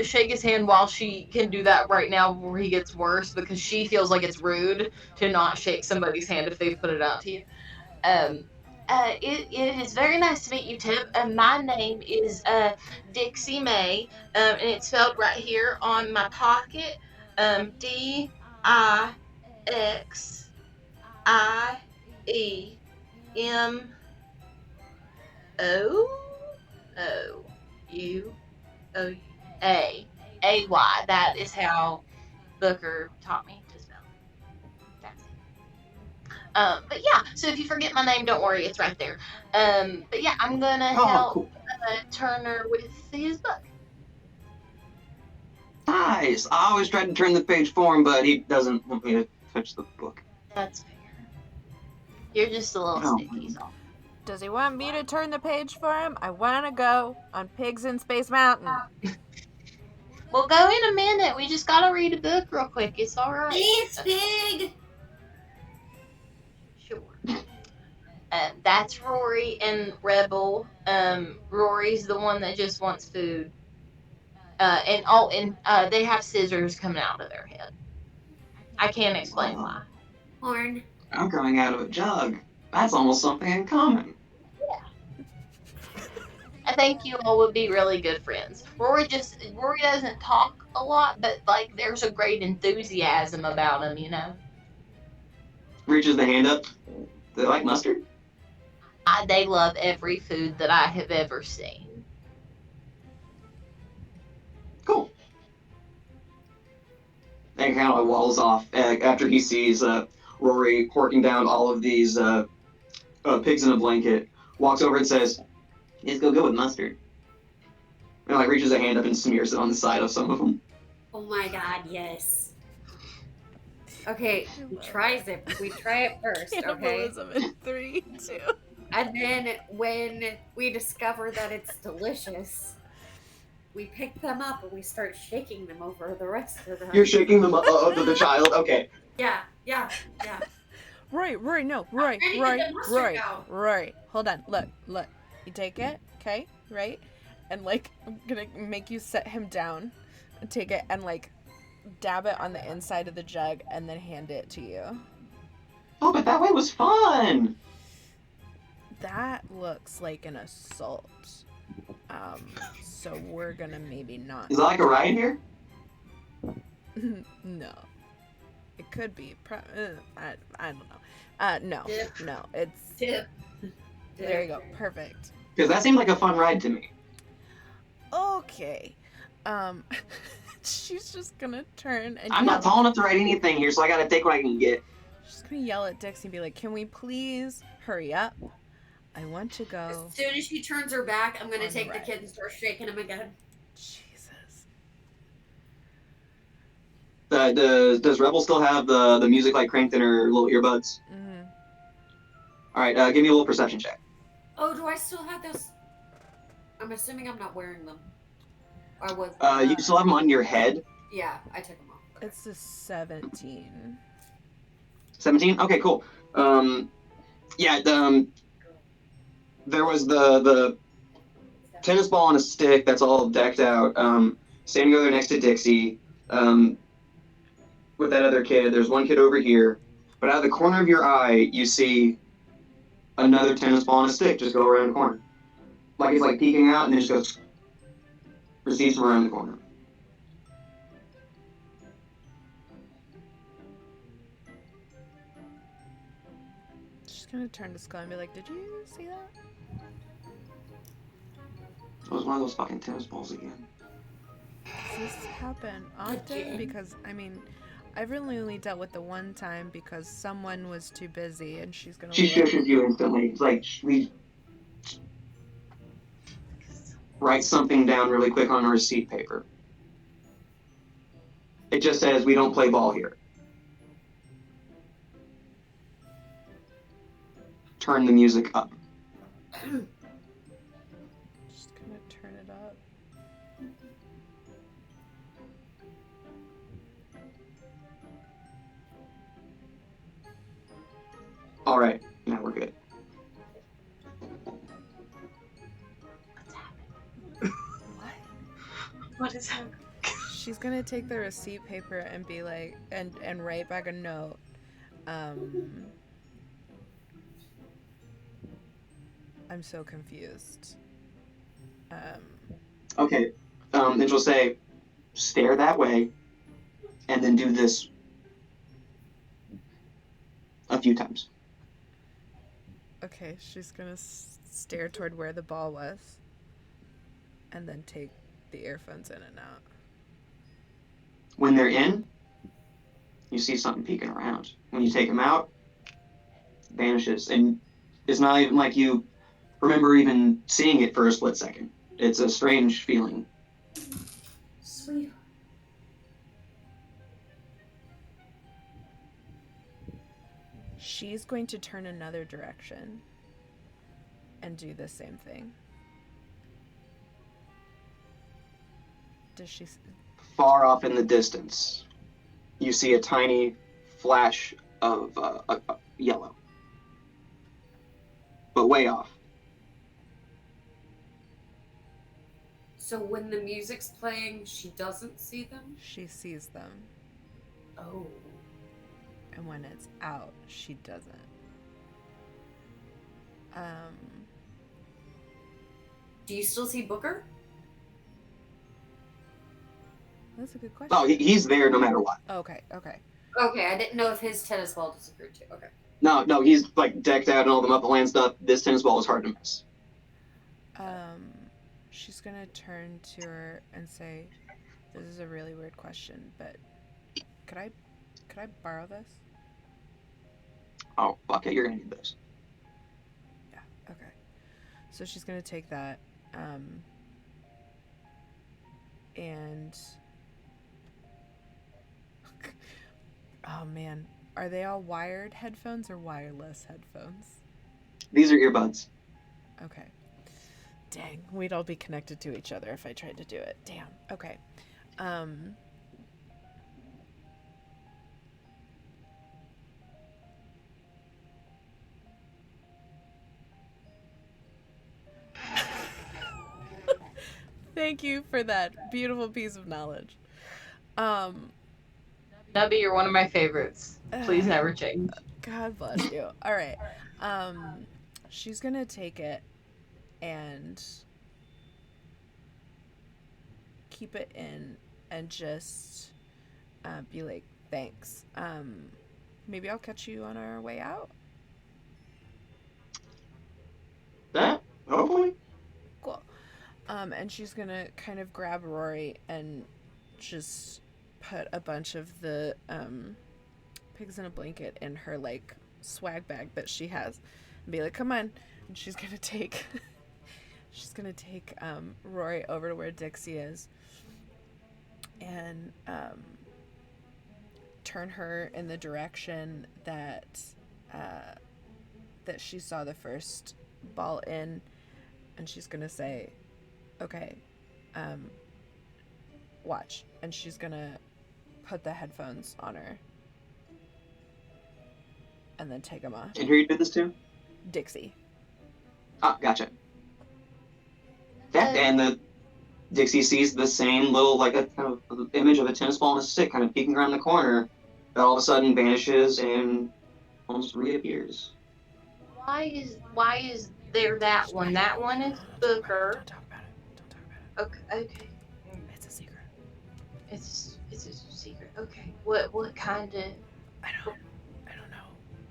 shake his hand while she can do that right now before he gets worse, because she feels like it's rude to not shake somebody's hand if they put it out to you. It is very nice to meet you, Tip. My name is Dixie May, and it's spelled right here on my pocket. Dixie-May-O-O-U-A. That is how Booker taught me to spell. That's it. But yeah, so if you forget my name, don't worry, it's right there. But yeah, I'm gonna Oh, help cool. Turner with his book. Nice. I always tried to turn the page for him, but he doesn't want me to touch the book. That's fair. You're just a little Oh. sticky, so. Does he want me to turn the page for him? I want to go on Pigs in Space Mountain. We'll go in a minute. We just gotta read a book real quick. It's alright. It's big! Sure. That's Rory and Rebel. Rory's the one that just wants food. And they have scissors coming out of their head. I can't explain why. Horn. I'm growing out of a jug. That's almost something in common. I think you all would be really good friends. Rory doesn't talk a lot, but like there's a great enthusiasm about him, you know. Reaches the hand up. Do they like mustard? They love every food that I have ever seen. Cool. And kind of walls off after he sees Rory corking down all of these pigs in a blanket. Walks over and says, "These go good with mustard." And like reaches a hand up and smears it on the side of some of them. Oh my god, yes. Okay, he tries it. We try it first, okay? Cannibalism in 3, 2. And then when we discover that it's delicious, we pick them up and we start shaking them over the rest of them. You're shaking them up to the child. Okay. Yeah. Rory, no, Rory, ready to Rory, get mustard Rory, out. Rory. Hold on, look. You take it, okay, right? And like, I'm gonna make you set him down and take it and like dab it on the inside of the jug and then hand it to you. Oh, but that way was fun. That looks like an assault. So we're gonna maybe not. Is it like a riot here? No. It could be. I don't know. No. Dip. No. It's. Tip. There you go. Perfect. Because that seemed like a fun ride to me. Okay. She's just gonna turn and I'm not tall enough to ride anything here, so I gotta take what I can get. She's gonna yell at Dixie and be like, "Can we please hurry up? I want to go." As soon as she turns her back, I'm gonna On take the ride. kid and start shaking him again. Jesus. Does Rebel still have the music like cranked in her little earbuds? Mm-hmm. All right, give me a little perception check. Oh, do I still have this? I'm assuming I'm not wearing them. I was. You still have them on your head. Yeah, I took them off. Okay. It's a 17. 17. Okay, cool. Yeah. There was the tennis ball on a stick that's all decked out. Standing over there next to Dixie. With that other kid. There's one kid over here. But out of the corner of your eye, you see another tennis ball on a stick just go around the corner. Like it's like peeking out and then just goes. Proceeds from around the corner. She's gonna turn to Skull and be like, "Did you see that?" It was one of those fucking tennis balls again. Does this happen often? Again? Because, I mean, I've really only dealt with the one time because someone was too busy and she's gonna She look. shushes you instantly. It's like, we write something down really quick on a receipt paper. It just says, we don't play ball here. Turn the music up. Just gonna turn it up. All right, now we're good. What is happening? She's gonna take the receipt paper and be like, and write back a note. I'm so confused. Okay, and she'll say, stare that way, and then do this a few times. Okay, she's gonna stare toward where the ball was, and then take the earphones in and out. When they're in, you see something peeking around. When you take them out, it vanishes. And it's not even like you remember even seeing it for a split second. It's a strange feeling. Sweet. She's going to turn another direction and do the same thing. Does she? Far off in the distance, you see a tiny flash of yellow. But way off. So when the music's playing, she doesn't see them? She sees them, Oh. and when it's out, she doesn't. Do you still see Booker? That's a good question. Oh, he's there no matter what. Okay. Okay, I didn't know if his tennis ball disappeared too. Okay. No, he's like decked out and all the Muppetland stuff. This tennis ball is hard to miss. She's gonna turn to her and say, "This is a really weird question, but could I borrow this?" Oh, fuck it, you're gonna need this. Yeah. Okay. So she's gonna take that, and oh man, are they all wired headphones or wireless headphones? These are earbuds. Okay. Dang, we'd all be connected to each other if I tried to do it. Damn. Okay. Thank you for that beautiful piece of knowledge. Nubby, you're one of my favorites. Please never change. God bless you. All right. She's gonna take it and keep it in and just be like, thanks. Maybe I'll catch you on our way out. That hopefully. Cool. And she's gonna kind of grab Rory and just put a bunch of the pigs in a blanket in her like swag bag that she has, and be like, "Come on!" And she's gonna take Rory over to where Dixie is, and turn her in the direction that she saw the first ball in, and she's gonna say, "Okay, watch," and she's gonna put the headphones on her and then take them off. And who you did this to? Dixie. Ah, gotcha. Yeah, and the Dixie sees the same little, like, a kind of image of a tennis ball and a stick kind of peeking around the corner that all of a sudden vanishes and almost reappears. Why is there that one? That one is Booker. Don't talk about it. Don't talk about it. Okay. It's a secret. It's a secret. Okay. What kind of? I don't know.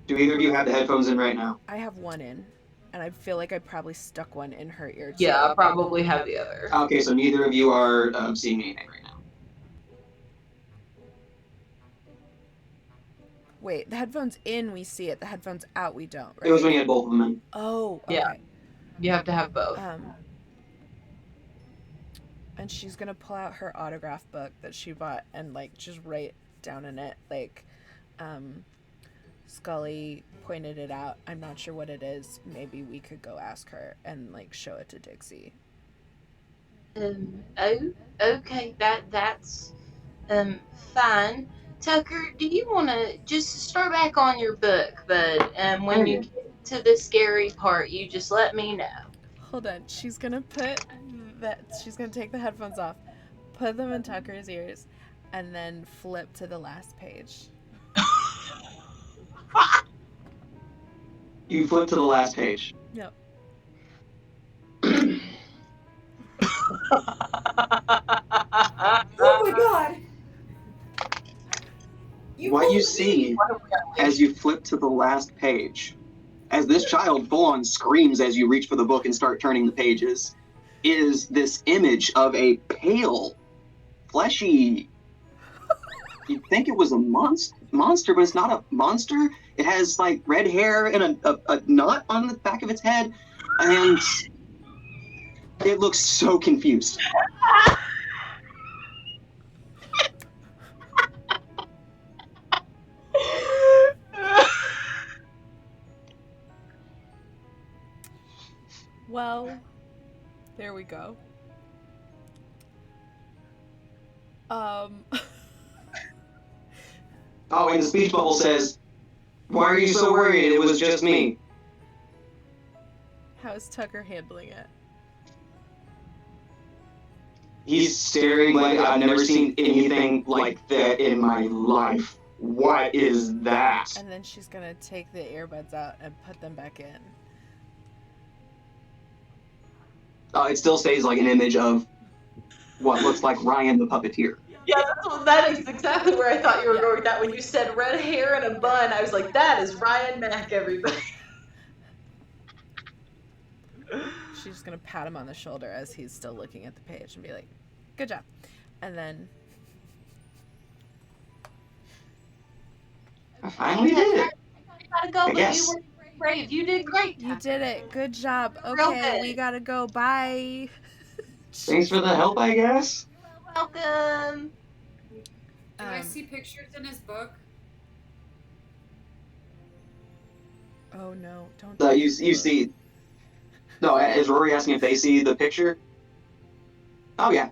Do either of you have the headphones in right now? I have one in, and I feel like I probably stuck one in her ear too. Yeah, I probably have the other. Okay, so neither of you are seeing anything right now. Wait, the headphones in, we see it. The headphones out, we don't, right? It was when you had both of them in. Oh, okay. Yeah. You have to have both. And she's gonna pull out her autograph book that she bought and like just write down in it, like, Scully pointed it out. I'm not sure what it is. Maybe we could go ask her and like show it to Dixie. Okay. That's fine. Tucker, do you want to just start back on your book, bud? When you get to the scary part, you just let me know. Hold on. She's gonna take the headphones off, put them in Tucker's ears, and then flip to the last page. You flip to the last page. Yep. Oh my god! What you see as you flip to the last page, as this child full-on screams as you reach for the book and start turning the pages, is this image of a pale, fleshy, you'd think it was a monster, but it's not a monster. It has like red hair and a knot on the back of its head, and it looks so confused. Well, there we go. Oh, and the speech bubble says, "Why are you so worried? It was just me." How's Tucker handling it? He's staring like, "I've never seen anything like that in my life. What is that?" And then she's gonna take the earbuds out and put them back in. It still stays like an image of what looks like Ryan the puppeteer. Yeah, that is exactly where I thought you were going with that. When you said red hair and a bun, I was like, that is Ryan Mack, everybody. She's gonna pat him on the shoulder as he's still looking at the page and be like, "Good job." And then I finally did it. You gotta go, but Yes. you were brave. You did great. you did it. Good job. Real Okay, good. we gotta go. Bye. Thanks for the help, I guess. Welcome. Do I see pictures in his book? Oh no! Don't. You see. No, is Rory asking if they see the picture? Oh yeah.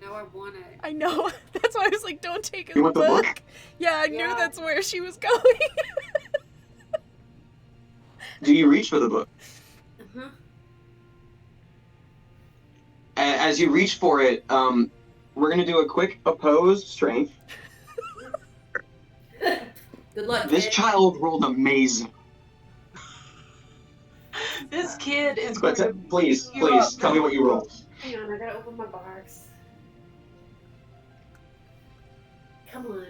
Now I want it. I know. That's why I was like, "Don't take his You want the book." book? Yeah, I knew Yeah. that's where she was going. Do you reach for the book? Uh-huh. as you reach for it, we're going to do a quick opposed strength. Good luck, This kid. child rolled amazing. This kid is going But to please, you up. tell me what you rolled. Hang on, I gotta open my box. Come on.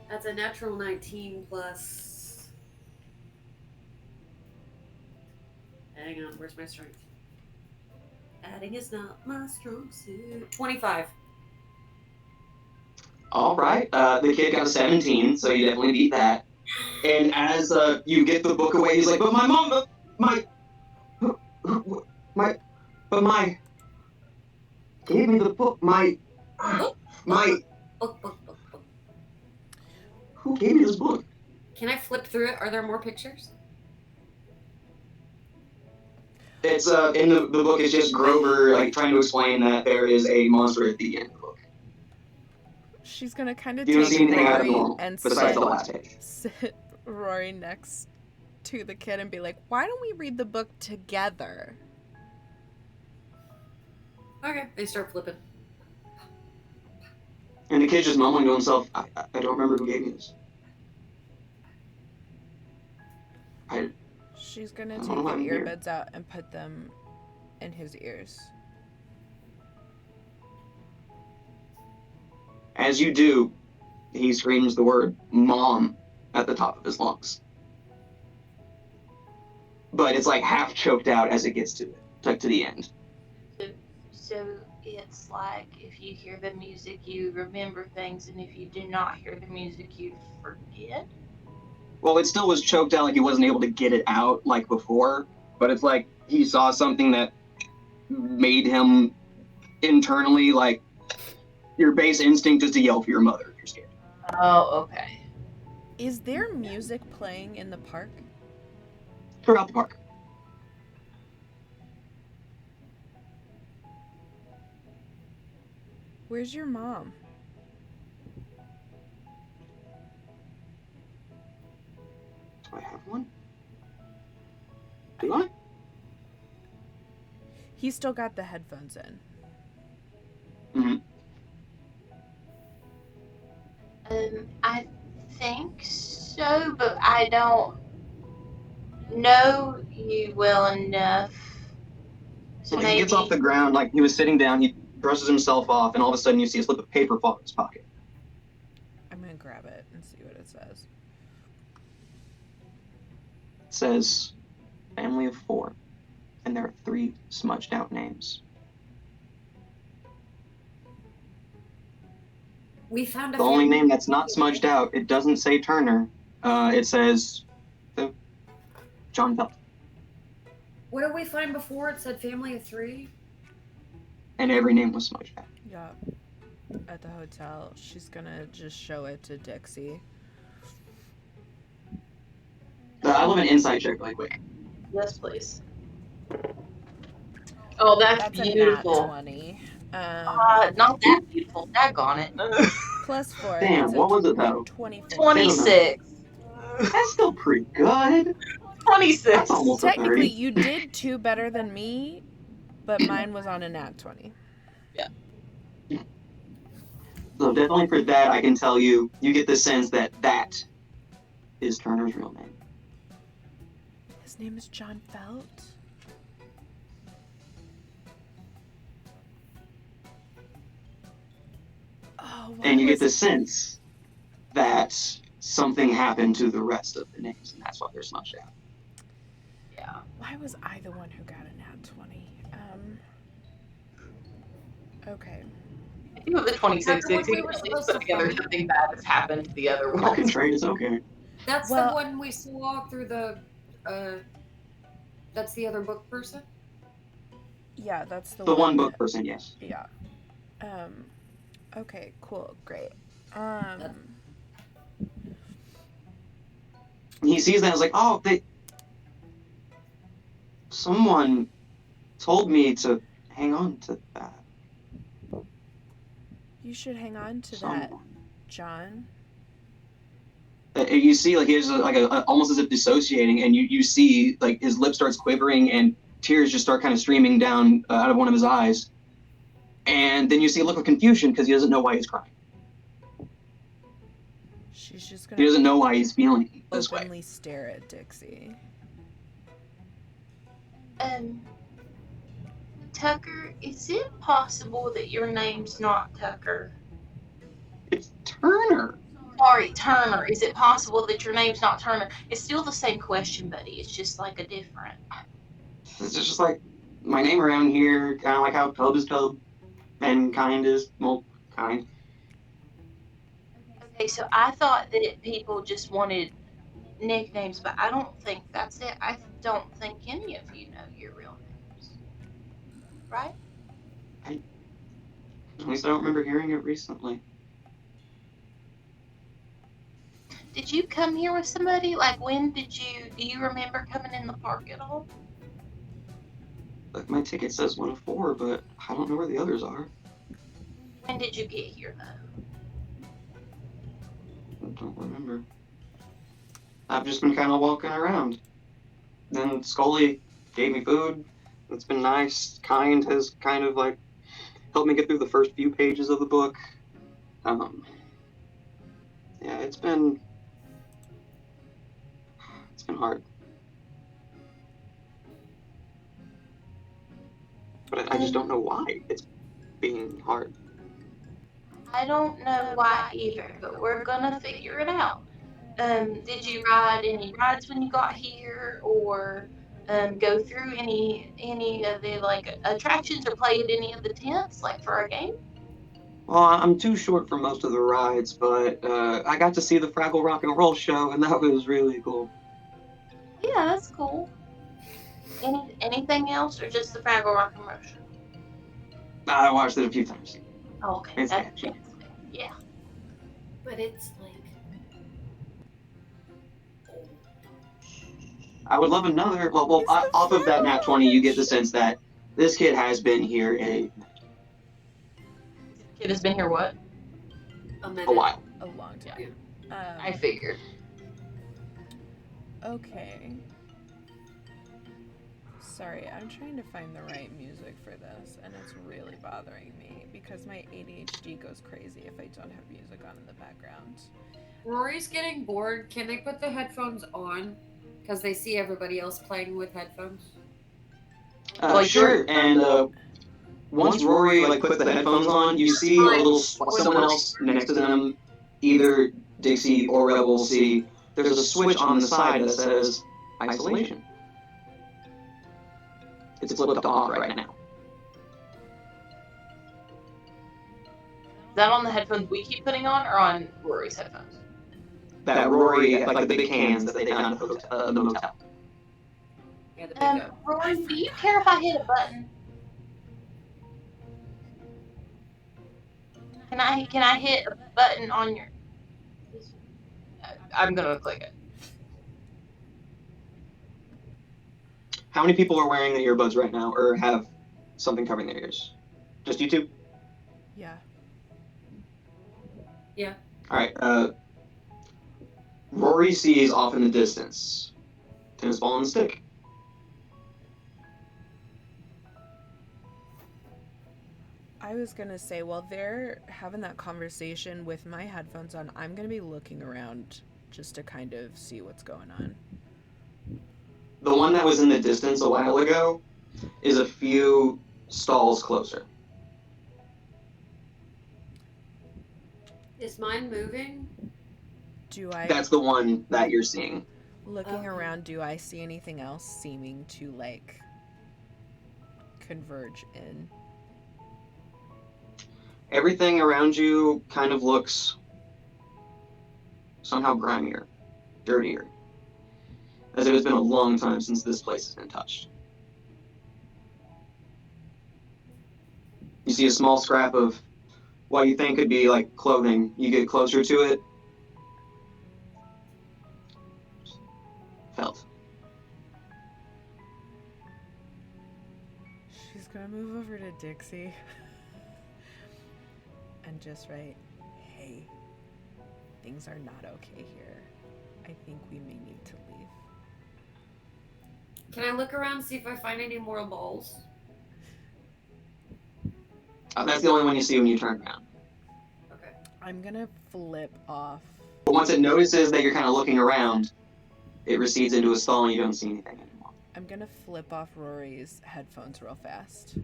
That's a natural 19 plus. Hang on, where's my strength? Adding is not my strong suit. 25. All right. The kid got a 17, so you definitely beat that. And as you get the book away, he's like, "But my mom, my gave me the book. My Book. who gave me this book?" Can I flip through it? Are there more pictures? It's in the book. It's just Grover like trying to explain that there is a monster at the end of the book. She's gonna kind of You don't take see anything out of Rory normal and besides the last page. sit Rory next to the kid and be like, "Why don't we read the book together?" Okay, they start flipping. And the kid's just mumbling to himself, I don't remember who gave me this. She's gonna I take don't the know why I'm here. earbuds out and put them in his ears. As you do, he screams the word "mom" at the top of his lungs. But it's like half choked out as it gets to it, like to the end. So it's like if you hear the music, you remember things, and if you do not hear the music, you forget. Well, it still was choked out, like he wasn't able to get it out like before. But it's like he saw something that made him internally like your base instinct is to yell for your mother if you're scared. Oh, okay. Is there music playing in the park? Throughout the park. Where's your mom? Do I have one? Do I? He's still got the headphones in. Mm-hmm. I think so, but I don't know you well enough. So He maybe gets off the ground, like he was sitting down, he brushes himself off, and all of a sudden you see a slip of paper fall in his pocket. I'm gonna grab it and see what it says. It says, "Family of 4," and there are 3 smudged out names. We found a The only family name that's not tree, smudged right? out, it doesn't say Turner. It says John Bell. What did we find before? It said family of 3. And every name was smudged out. Yeah. At the hotel. She's gonna just show it to Dixie. I love an insight check really quick. yes, please. Oh, that's beautiful. a nat 20. Not that beautiful. Daggone it. Plus 4. Damn, that's what was it though? 24. 26. That's still pretty good. 26. That's almost a Technically, 30. you did 2 better than me, but mine was on a nat 20. So definitely for that, I can tell you, you get the sense that that is Turner's real name. His name is John Felt. Oh, And you get the sense that something happened to the rest of the names, and that's why they're smudged out. Yeah. Why was I the one who got a nat 20? Okay. I think with the 26, Remember when we you were can at least supposed put to together find- something bad that's happened to the other Fucking ones. trade is okay. That's Well- the one we saw through the. That's the other book person? Yeah, that's the The one book person, yes. Yeah. Okay, cool, great. He sees that and is like, oh, someone told me to hang on to that. You should hang on to Someone. that, John. You see, like, he has almost as if dissociating, and you see, like, his lip starts quivering, and tears just start kind of streaming down out of one of his eyes. And then you see a look of confusion because he doesn't know why he's crying. She's just He gonna doesn't know why he's feeling this way. openly stare at Dixie. Tucker, is it possible that your name's not Tucker? It's Turner. Sorry, Turner. Is it possible that your name's not Turner? It's still the same question, buddy. It's just like a different. It's just like my name around here, kind of like how Cub is Cub, and kind is, well, kind. Okay, so I thought that people just wanted nicknames, but I don't think that's it. I don't think any of you know your real names. Right? At least I don't remember hearing it recently. Did you come here with somebody? Like, when do you remember coming in the park at all? Like, my ticket says 1 of 4, but I don't know where the others are. When did you get here, though? I don't remember. I've just been kind of walking around. Then Scully gave me food. It's been nice. Kind has kind of like helped me get through the first few pages of the book. Yeah, it's been hard. But I just don't know why it's being hard. I don't know why either, but we're gonna figure it out. Did you ride any rides when you got here, or go through any of the like attractions, or play at any of the tents, like for our game? Well, I'm too short for most of the rides, but I got to see the Fraggle Rock and Roll show, and that was really cool. Yeah, that's cool. Anything else, or just the Fraggle Rock and Roll show? I watched it a few times. Oh, okay, It's that's catchy. yeah. But it's like I would love another. Well, He's the off of that nat 20, you get the Fraggle sense that this kid has been here Kid has been here what? a minute. a while. A long time. I figured. Okay. Sorry, I'm trying to find the right music for this, and it's really bothering me because my ADHD goes crazy if I don't have music on in the background. Rory's getting bored. Can they put the headphones on? Because they see everybody else playing with headphones. Sure. And once Rory like puts the headphones on, you see a little someone else next to them, either Dixie or Rebel will see. There's a switch on the side that says isolation. It's flipped off right now. Is that on the headphones we keep putting on, or on Rory's headphones? That Rory, like the big cans that they found at the motel. Yeah, the big guy. Rory, do you care if I hit a button? Can I hit a button on your? I'm gonna click it. How many people are wearing the earbuds right now, or have something covering their ears? Just you two? Yeah. Yeah. All right. Rory sees off in the distance tennis ball and the stick. I was gonna say, while they're having that conversation with my headphones on, I'm gonna be looking around just to kind of see what's going on. The one that was in the distance a while ago is a few stalls closer. Is mine moving? That's the one that you're seeing. Looking around, do I see anything else seeming to like converge in? Everything around you kind of looks somehow grimier, dirtier, as if it's been a long time since this place has been touched. You see a small scrap of what you think could be like clothing. You get closer to it. Felt. She's gonna move over to Dixie and just write, "Hey, things are not okay here. I think we may need to leave. Can I look around and see if I find any more balls? That's the only one you see when you turn around. Okay. I'm gonna flip off. But once it notices that you're kind of looking around, it recedes into a stall and you don't see anything anymore. I'm gonna flip off Rory's headphones real fast.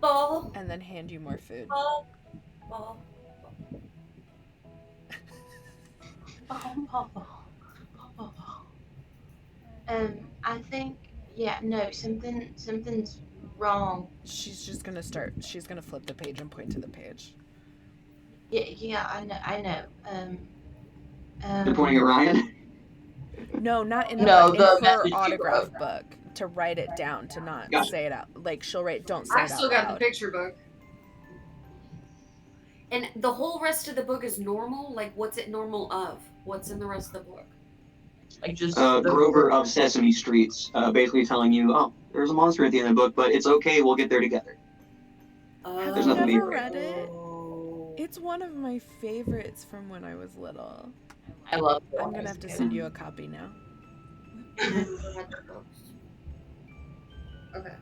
Ball. And then hand you more food. Ball. Ball. I think, yeah, no, something's wrong. She's gonna flip the page and point to the page. Yeah, I know. You're pointing at Ryan? No, not in the No, book, the in her message you autograph wrote. book. To write it down, to not Gotcha. say it out. Like, she'll write, don't say I it out still got the loud. picture book. And the whole rest of the book is normal? Like, what's it normal of? What's in the rest of the book? Like just Grover of Sesame Streets, basically telling you, oh, there's a monster at the end of the book, but it's okay, we'll get there together. Have There's you nothing never to read it? It's one of my favorites from when I was little. I love it. I'm gonna have to send you a copy now. Okay.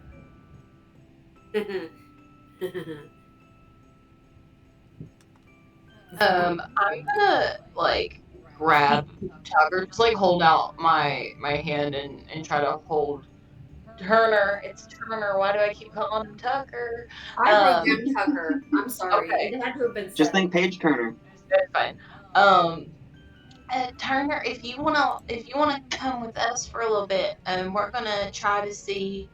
I'm gonna like grab Tucker, just like hold out my hand and try to hold Turner. It's Turner. Why do I keep calling him Tucker? I wrote down Tucker. I'm sorry. Okay. It had to have been said. Just think Paige Turner. That's fine. Turner, if you wanna come with us for a little bit, we're gonna try to see,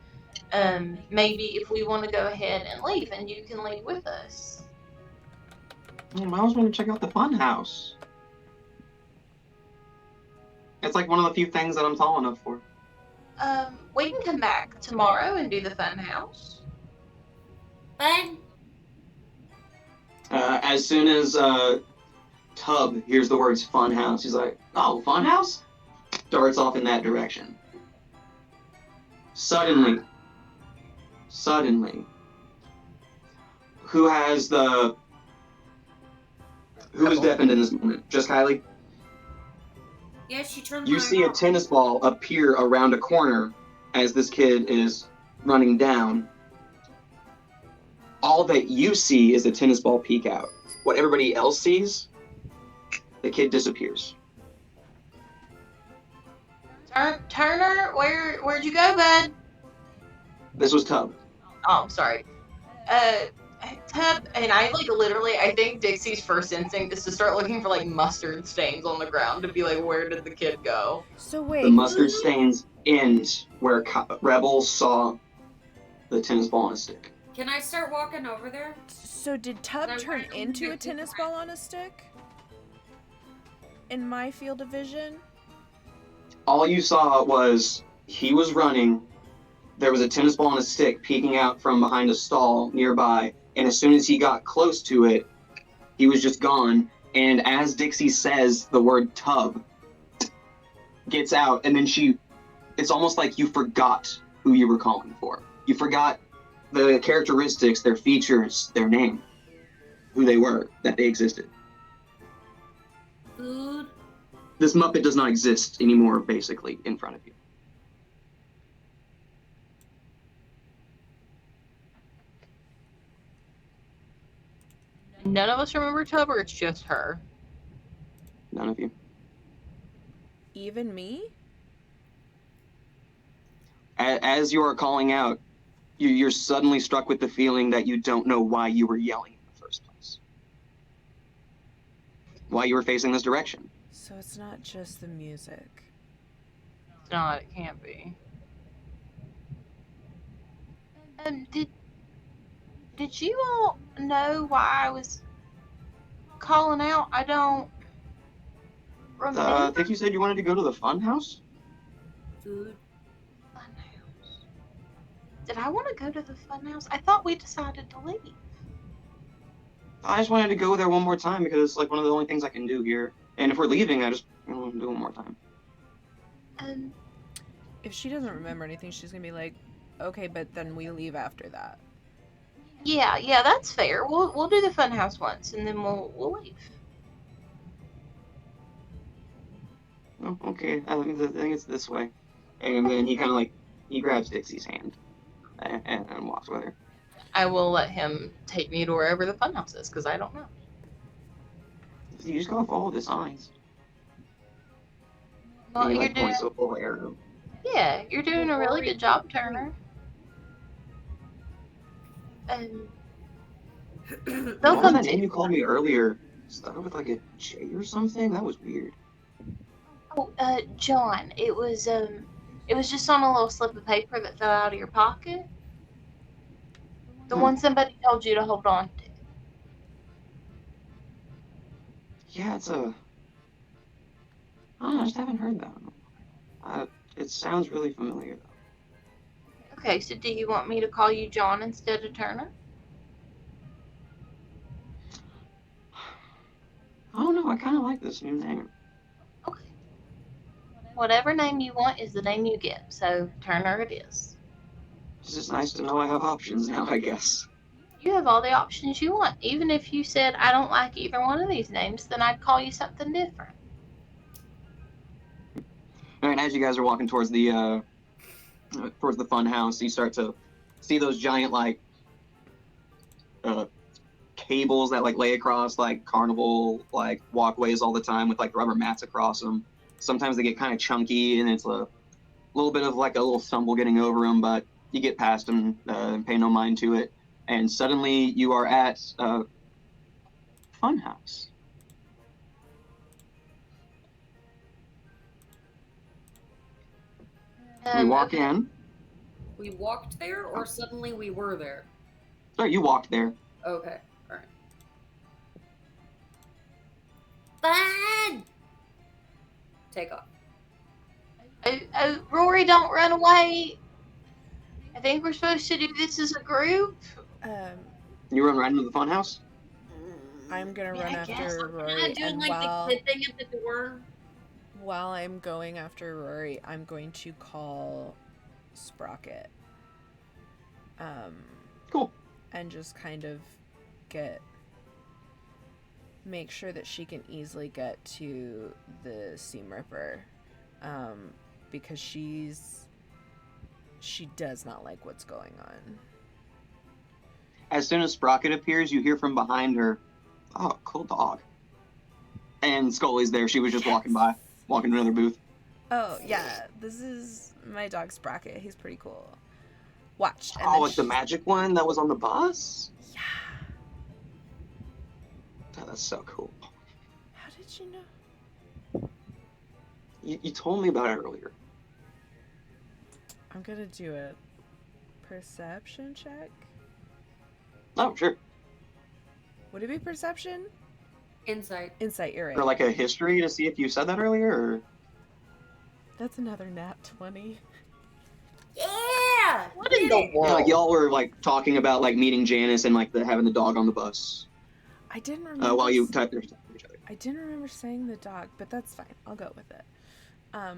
maybe if we want to go ahead and leave, and you can leave with us. I always want to check out the fun house. It's like one of the few things that I'm tall enough for. We can come back tomorrow and do the fun house. Fun. As soon as Tub hears the words fun house, he's like, oh, fun house? Darts off in that direction. Suddenly, who is deafened in this moment? Just Kylie? Yeah, she turned You my see a tennis ball appear around a corner as this kid is running down. All that you see is the tennis ball peek out. What everybody else sees, the kid disappears. Turner, where'd you go, bud? This was Tub. Oh, I'm sorry. Tub, and I like literally, I think Dixie's first instinct is to start looking for like mustard stains on the ground to be like, where did the kid go? So wait. The mustard stains end where Rebel saw the tennis ball on a stick. Can I start walking over there? So did Tub turn into a tennis ball on a stick? In my field of vision? All you saw was he was running. There was a tennis ball on a stick peeking out from behind a stall nearby, and as soon as he got close to it, he was just gone. And as Dixie says the word Tub, gets out, and then it's almost like you forgot who you were calling for. You forgot the characteristics, their features, their name, who they were, that they existed. Food. This Muppet does not exist anymore, basically, in front of you. None of us remember Tub, or it's just her? None of you. Even me? As you are calling out, you're suddenly struck with the feeling that you don't know why you were yelling in the first place. Why you were facing this direction. So it's not just the music. It's not, it can't be. Did you all know why I was calling out? I don't remember. I think you said you wanted to go to the fun house? Food. Fun house. Did I want to go to the fun house? I thought we decided to leave. I just wanted to go there one more time because it's like one of the only things I can do here. And if we're leaving, I just want to do it one more time. If she doesn't remember anything, she's gonna be like, okay, but then we leave after that. Yeah, that's fair. We'll do the fun house once, and then we'll leave. Oh, okay. I think it's this way. And then he kind of like he grabs Dixie's hand and walks with her. I will let him take me to wherever the funhouse is because I don't know. You just gotta follow the signs. Well, And he you're like doing, points to a little arrow. yeah, you're doing a really good job, Turner. And they'll What was come that to. name you called me earlier? Started with like a J or something? That was weird. Oh, John. It was just on a little slip of paper that fell out of your pocket. The Hmm. one somebody told you to hold on to. Yeah, it's a. I just haven't heard that. It sounds really familiar though. Okay, so do you want me to call you John instead of Turner? I don't know. I kind of like this new name. Okay. Whatever name you want is the name you get. So Turner it is. It's just nice to know I have options now, I guess. You have all the options you want. Even if you said I don't like either one of these names, then I'd call you something different. All right, as you guys are walking towards the fun house, you start to see those giant like uh, cables that like lay across like carnival like walkways all the time with like rubber mats across them. Sometimes they get kind of chunky and it's a little bit of like a little stumble getting over them, but you get past them and pay no mind to it. And suddenly you are at Funhouse. We walk Okay. in. We walked there, or suddenly we were there? Sorry, you walked there. Okay, alright. Fun! Take off. Rory, don't run away. I think we're supposed to do this as a group. You run right into the funhouse. I'm gonna Yeah, run I guess. after I'm Rory, doing and like the kid thing at the door. while I'm going after Rory, I'm going to call Sprocket. Cool. And just kind of make sure that she can easily get to the Seam Ripper, because she does not like what's going on. As soon as Sprocket appears, you hear from behind her, "Oh, cool dog." And Scully's there. She was just walking by, walking to another booth. Oh yeah, this is my dog Sprocket. He's pretty cool. Watch. And Oh, like the magic one that was on the bus? Yeah. Oh, that's so cool. How did you know? You told me about it earlier. I'm gonna do a perception check. Oh, sure. Would it be perception? Insight. Insight, you're right. Or like a history to see if you said that earlier, or... That's another nat 20. Yeah! What in the Yeah, world? like y'all were like talking about like meeting Janice and like having the dog on the bus I didn't remember. while you typed each other. I didn't remember saying the dog, but that's fine. I'll go with it.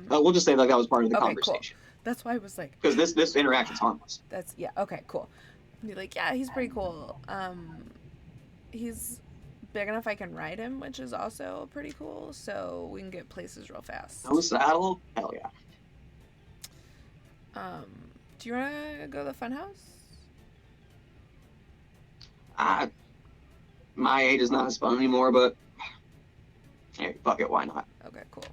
We'll just say like that was part of the Okay, conversation. cool. That's why I was like, Because this interaction's harmless. that's, yeah, okay, cool. Be like, yeah, he's pretty cool. He's big enough I can ride him, which is also pretty cool, so we can get places real fast. No saddle? Hell yeah. Do you want to go to the funhouse? My age is not as fun anymore, but hey, fuck it, why not? Okay, cool.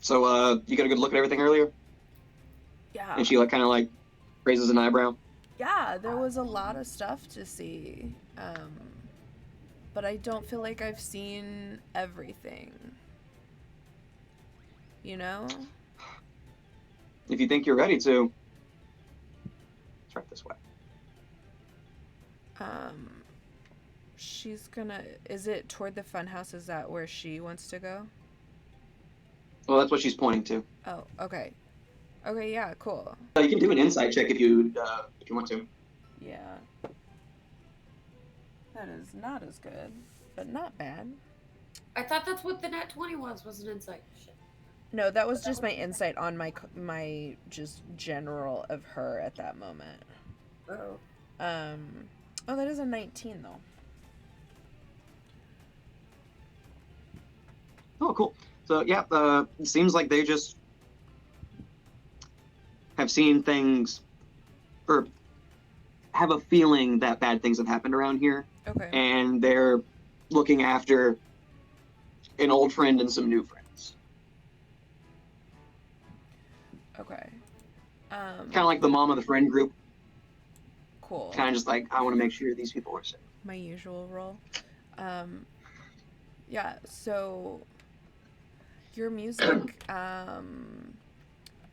So, you got a good look at everything earlier? Yeah. And she like kind of like raises an eyebrow. Yeah, there was a lot of stuff to see. But I don't feel like I've seen everything. You know? If you think you're ready to, it's right this way. She's gonna. Is it toward the funhouse? Is that where she wants to go? Well, that's what she's pointing to. Oh, okay. Okay, yeah, cool. You can do an insight check if you want to. Yeah. That is not as good, but not bad. I thought that's what the nat 20 was an insight. Shit. No, that was just my insight on my just general of her at that moment. Oh. Oh, that is a 19 though. Oh, cool. So yeah, it seems like they just have seen things or have a feeling that bad things have happened around here, Okay. and they're looking after an old friend and some new friends. Okay. Kind of like the mom of the friend group. Cool. Kind of just like I want to make sure these people are safe. My usual role. Yeah, so your music,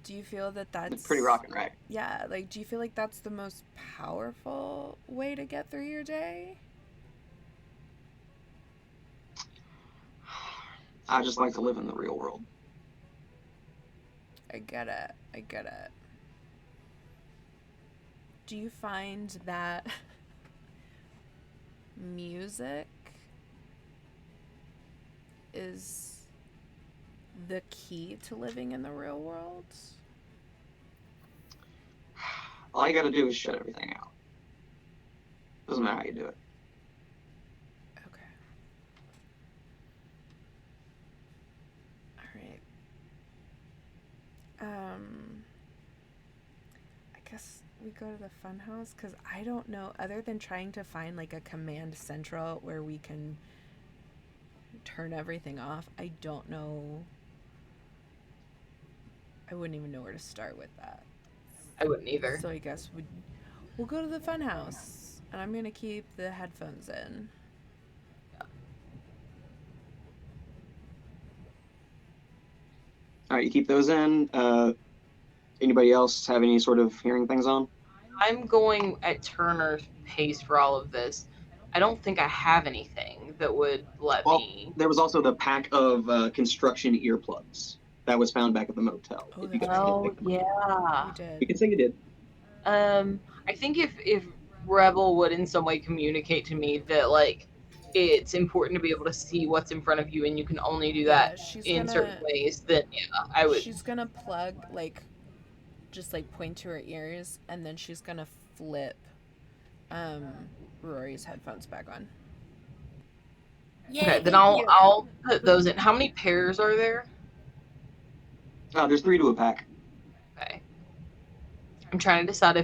do you feel that that's Pretty rocking, right? yeah, like do you feel like that's the most powerful way to get through your day? I just like to live in the real world. I get it. I get it. Do you find that music is the key to living in the real world? All you got to do is shut everything out. Doesn't matter how you do it. Okay. All right. I guess we go to the fun house because I don't know, other than trying to find like a command central where we can turn everything off, I don't know. I wouldn't even know where to start with that. I wouldn't either. So I guess we'll go to the fun house, and I'm gonna keep the headphones in. All right, you keep those in. Anybody else have any sort of hearing things on? I'm going at Turner's pace for all of this. I don't think I have anything that would let Well, me. there was also the pack of construction earplugs that was found back at the motel. Oh, If you that's guys right. did Oh pick them up, yeah. We did. you can say you did. I think if Rebel would in some way communicate to me that like it's important to be able to see what's in front of you and you can only do Yeah, that in certain ways, then yeah, I would. she's gonna plug like just like point to her ears, and then she's gonna flip um Rory's headphones back on. Yay, Okay, then thank you. I'll put those in. How many pairs are there? There's 3 to a pack. Okay. I'm trying to decide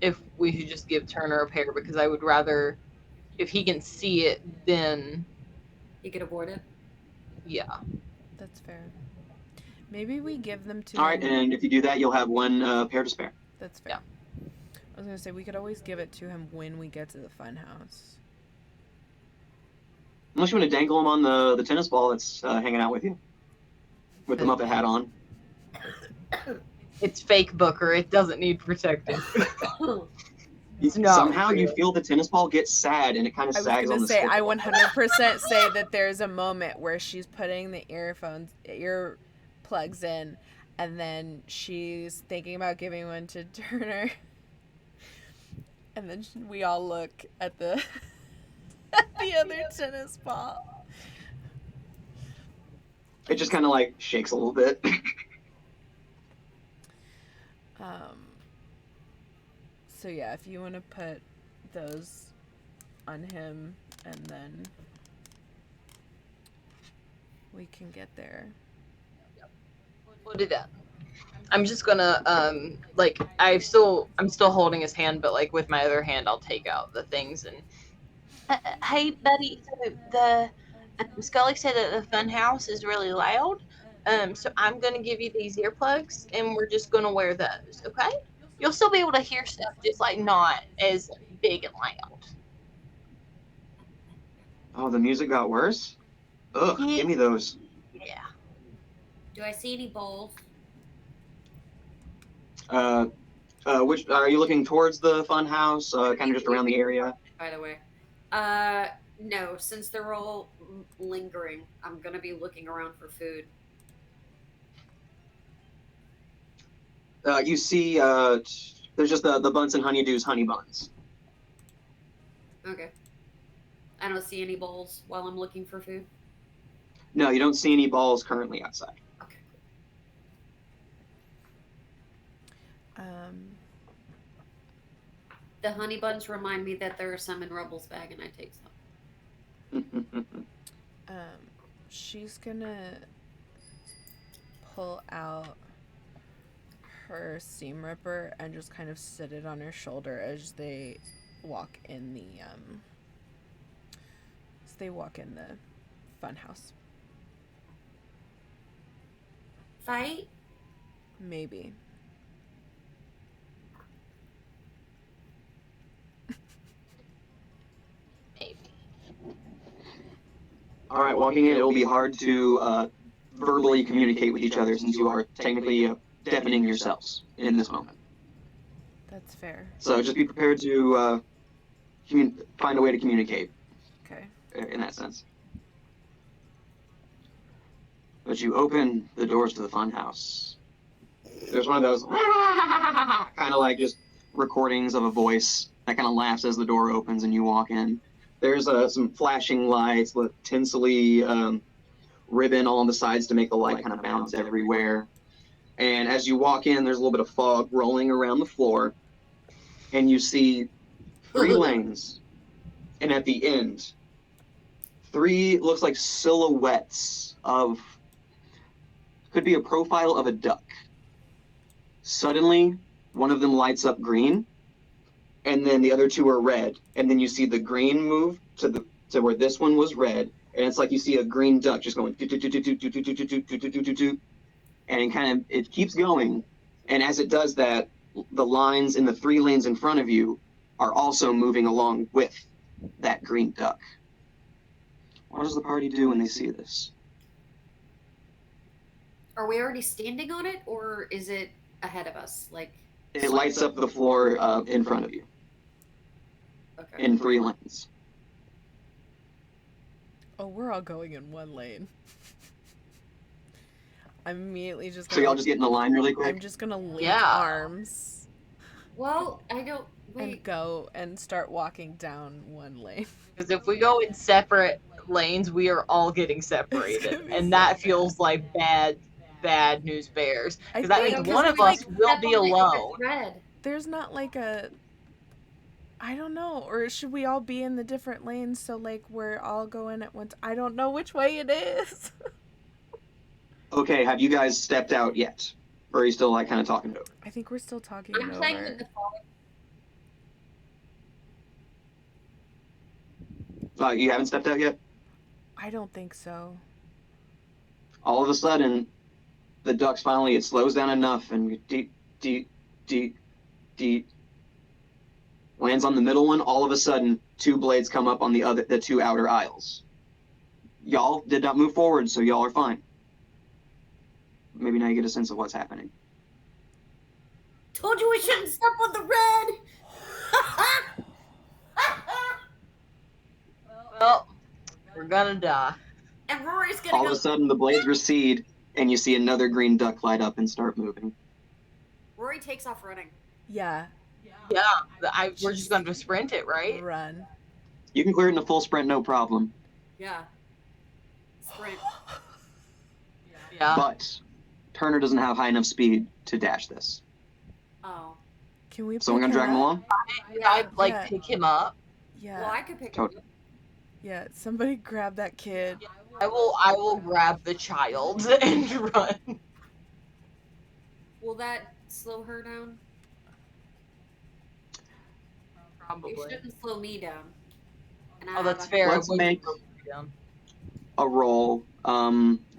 if we should just give Turner a pair because I would rather if he can see it then You could abort it. yeah. That's fair. Maybe we give them to All right, him. and if you do that, you'll have 1 pair to spare. That's fair. I was gonna say we could always give it to him when we get to the fun house. Unless you want to dangle him on the tennis ball that's hanging out with you, with the Muppet hat on. It's fake Booker. It doesn't need protecting. It's not Somehow you real. feel the tennis ball get sad and it kind of I was sags on gonna the say stick. I 100% say that there's a moment where she's putting the ear plugs in, and then she's thinking about giving one to Turner, and then we all look at the at the other tennis ball. It just kind of like shakes a little bit. So yeah, if you want to put those on him, and then we can get there. We'll do that. I'm just gonna like I'm still holding his hand, but like with my other hand I'll take out the things and hey buddy, so the Scully said that the fun house is really loud. So I'm gonna give you these earplugs and we're just gonna wear those, okay? You'll still be able to hear stuff, just like not as big and loud. Oh, the music got worse? Ugh, Yeah. give me those. Yeah. Do I see any bowls? Which are you looking towards the fun house? Kind of just around the area. By the way, no. Since they're all lingering, I'm gonna be looking around for food. You see, there's just the Bunsen Honeydews honey buns. Okay. I don't see any bowls while I'm looking for food. No, you don't see any balls currently outside. Okay. The honey buns remind me that there are some in Rebel's bag, and I take some. she's gonna pull out her seam ripper and just kind of sit it on her shoulder as they walk in the funhouse. Fight? Maybe. Maybe. All right, walking in, it will be hard to verbally communicate with each other since you are technically deafening yourselves in this moment. That's fair. So just be prepared to find a way to communicate Okay. in that sense. But you open the doors to the funhouse. There's one of those kind of like just recordings of a voice that kind of laughs as the door opens and you walk in. There's some flashing lights, tinsely ribbon all on the sides to make the light kind of bounce everywhere. And as you walk in, there's a little bit of fog rolling around the floor. And you see 3 lanes. And at the end, 3 looks like silhouettes of, could be a profile of a duck. Suddenly, one of them lights up green, and then the other 2 are red. And then you see the green move to where this one was red, and it's like you see a green duck just going and it keeps going. And as it does that, the lines in the 3 lanes in front of you are also moving along with that green duck. What does the party do when they see this? Are we already standing on it, or is it ahead of us? Like, It lights up the floor in front of you okay. in 3 lanes. Oh, we're all going in one lane. I'm immediately just So gonna, y'all just get in the line really quick? I'm just gonna link Yeah. arms Well, I don't. and Wait. go and start walking down one lane. Because if we go in separate lanes, we are all getting It's separated, gonna be and so that bad. feels like bad news bears. I Because that think means because one we, of us like, will Step be on it if it's alone. red. there's not like a, I don't know, or should we all be in the different lanes so like we're all going at once? I don't know which way it is. Okay, have you guys stepped out yet? Or are you still like kind of talking it over? I think we're still talking I'm it playing over. with the phone. You haven't stepped out yet? I don't think so. All of a sudden, the ducks finally, it slows down enough and deep, lands on the middle one. All of a sudden, 2 blades come up on the 2 outer aisles. Y'all did not move forward, so y'all are fine. Maybe now you get a sense of what's happening. Told you we shouldn't step on the red. Well, we're gonna die. And Rory's gonna All go. of a sudden, the blades recede, and you see another green duck light up and start moving. Rory takes off running. Yeah, Yeah, we're just gonna sprint it, right? run. You can clear it in a full sprint, no problem. Yeah. Sprint. Yeah. But Turner doesn't have high enough speed to dash this. Oh. Can we? So I'm pick gonna drag him up? along. I like Yeah. pick him up. Yeah, Well, I could pick Totally. him up. yeah. Somebody grab that kid. I will grab the child and run. Will that slow her down? Probably. You shouldn't slow me down. And I Oh, that's have a- fair. Let's I wouldn't make slow you down. a roll.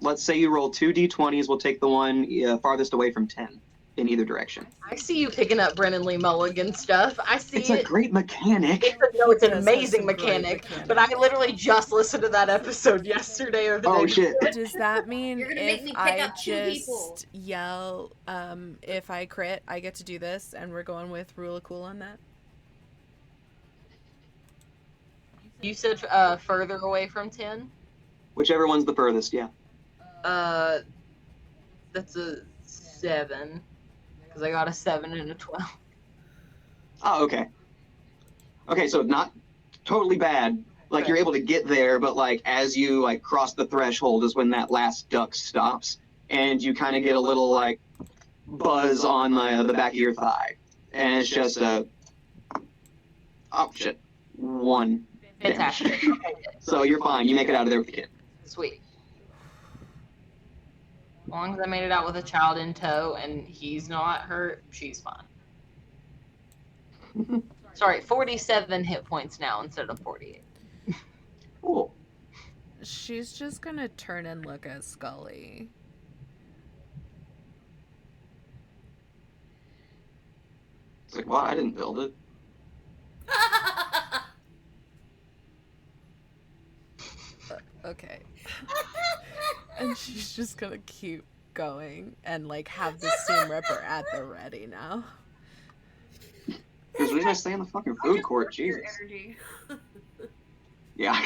Let's say you roll 2 d20s. We'll take the one farthest away from 10 in either direction. I see you picking up Brennan Lee Mulligan stuff. I see It's a it. great mechanic. It's an He does have amazing some great mechanic. mechanics. But I literally just listened to that episode yesterday or the Oh day shit! Does that mean You're gonna make if me pick I up 2 people. just yell, if I crit, I get to do this, and we're going with rule of cool on that? You said further away from 10? Whichever one's the furthest, yeah. That's a 7. Because I got a 7 and a 12. Oh, okay. Okay, so not totally bad. Like you're able to get there, but like as you like cross the threshold is when that last duck stops, and you kind of get a little like buzz on the back of your thigh, and it's just a oh shit 1 damage. Fantastic. Okay, So you're fine. You make it out of there with the kid. sweet. long as I made it out with a child in tow and he's not hurt, she's fine. Sorry, 47 hit points now instead of 48. Cool. She's just gonna turn and look at Scully. It's like, well, I didn't build it. Okay. And she's just gonna keep going and like have the seam ripper at the ready now. Because we just stay in the fucking food court, Jesus. Energy. Yeah.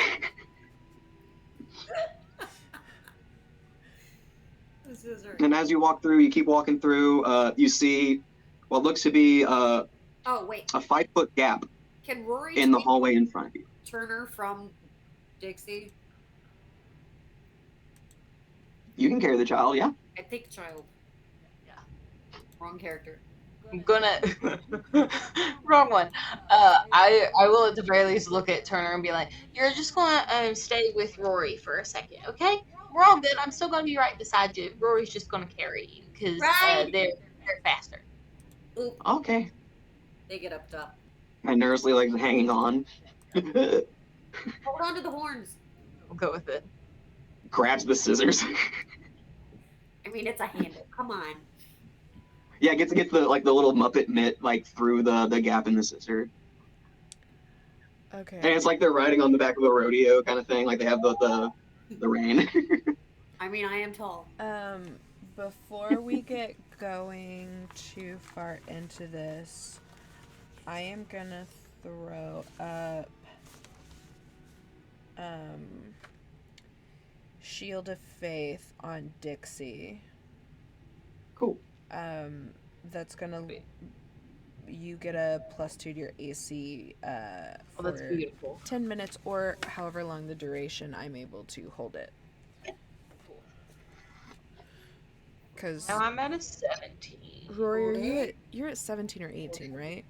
This is her. And as you walk through, you keep walking through, you see what looks to be Oh wait, a 5-foot gap can Rory in the take hallway in front of you. Turner from Dixie? You can carry the child, yeah. I think child. Yeah. Wrong character. I'm gonna wrong one. I will at the very least look at Turner and be like, "You're just gonna stay with Rory for a second, okay? We're all good. I'm still gonna be right beside you. Rory's just gonna carry you because Right. they're faster." Oop, Okay. they get up top. I nervously like hanging on. Hold on to the horns. We'll go with it. Grabs the scissors. I mean, it's a handle. Come on. Yeah, gets the like the little Muppet mitt like through the gap in the scissor. Okay. And it's like they're riding on the back of a rodeo kind of thing. Like they have the rein. I mean, I am tall. Before we get going too far into this, I am gonna throw up Shield of Faith on Dixie. Cool. That's gonna you get a +2 to your AC Oh, for that's beautiful. 10 minutes or however long the duration I'm able to hold it. Because Now I'm at a 17. Rory, you're at 17 or 18, right?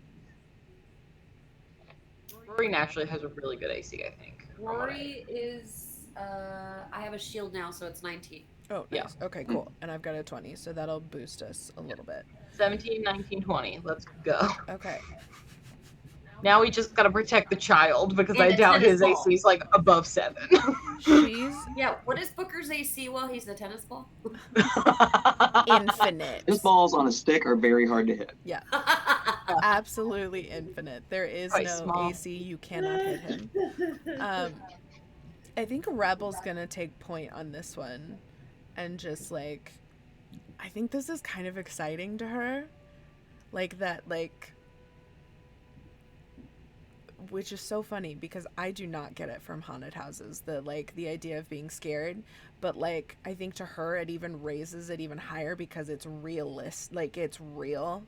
Rory naturally has a really good AC, I think. Rory is. I have a shield now, so it's 19. Oh, Yeah. nice. Okay, cool. And I've got a 20, so that'll boost us a little bit. 17, 19, 20. Let's go. Okay. Now we just gotta protect the child because And I the doubt tennis his ball. AC is like above 7. She's Yeah, what is Booker's AC while he's the tennis ball? infinite. His balls on a stick are very hard to hit. Yeah, absolutely infinite. There is Quite no small. AC. You cannot hit him. I think Rebel's gonna take point on this one and just like, I think this is kind of exciting to her. Like that, like, which is so funny because I do not get it from haunted houses, the idea of being scared, but like I think to her it even raises it even higher because it's realist, like it's real.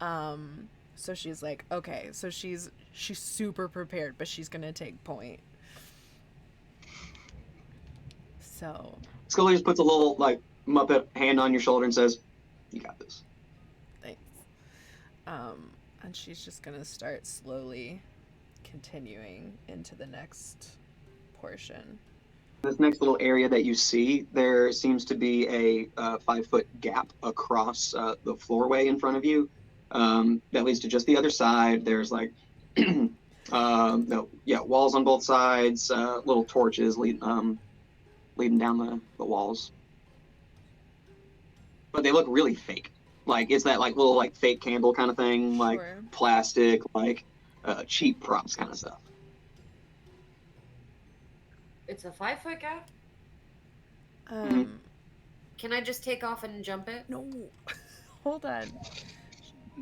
So she's like, okay, so she's super prepared, but she's gonna take point. So Scully just puts a little like Muppet hand on your shoulder and says, "You got this." thanks. And she's just gonna start slowly continuing into the next portion. This next little area that you see, there seems to be a 5-foot gap across the floorway in front of you. That leads to just the other side. There's like, walls on both sides, little torches leading down the walls. But they look really fake. Like it's that like little like fake candle kind of thing, like Sure. plastic, like cheap props kind of stuff. It's a 5-foot gap? Can I just take off and jump it? No. Hold on.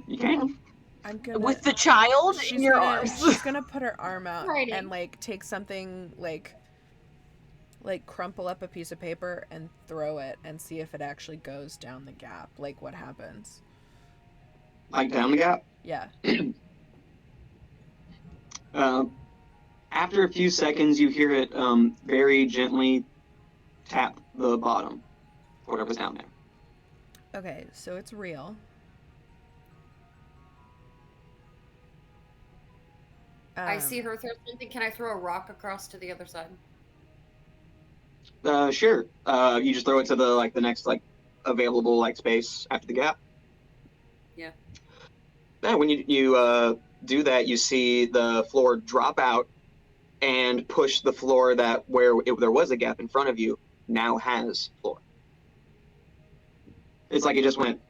You can. I'm gonna With the child she's in your gonna, arms. She's gonna put her arm out Righty. and like take something like crumple up a piece of paper and throw it and see if it actually goes down the gap. Like what happens? Like down the gap. Yeah. After a few seconds, you hear it very gently tap the bottom, whatever's down there. Okay, so it's real. I see her throw something. Can I throw a rock across to the other side? Sure. You just throw it to the next like available like space after the gap. Yeah. Then when you do that, you see the floor drop out and push the floor that there was a gap in front of you now has floor. It's like it just went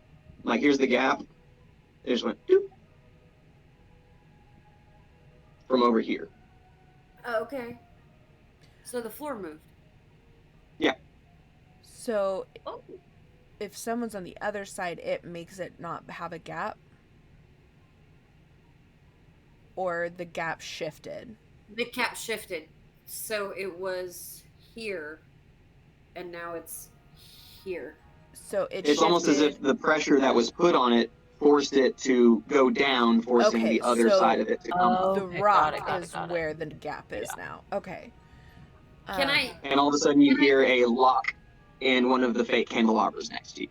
like here's the gap. It just went doop, from over here. Okay. So the floor moved. Yeah. So Oh, if someone's on the other side, it makes it not have a gap? Or the gap shifted? The cap shifted. So it was here, and now it's here. So it It's shifted. almost as if the pressure that was put on it forced it to go down, forcing Okay, the other so side of it to come up. the okay, rock got it, is got it. where the gap is now. Okay. Can I? And all of a sudden you hear a lock in one of the fake candelabras next to you.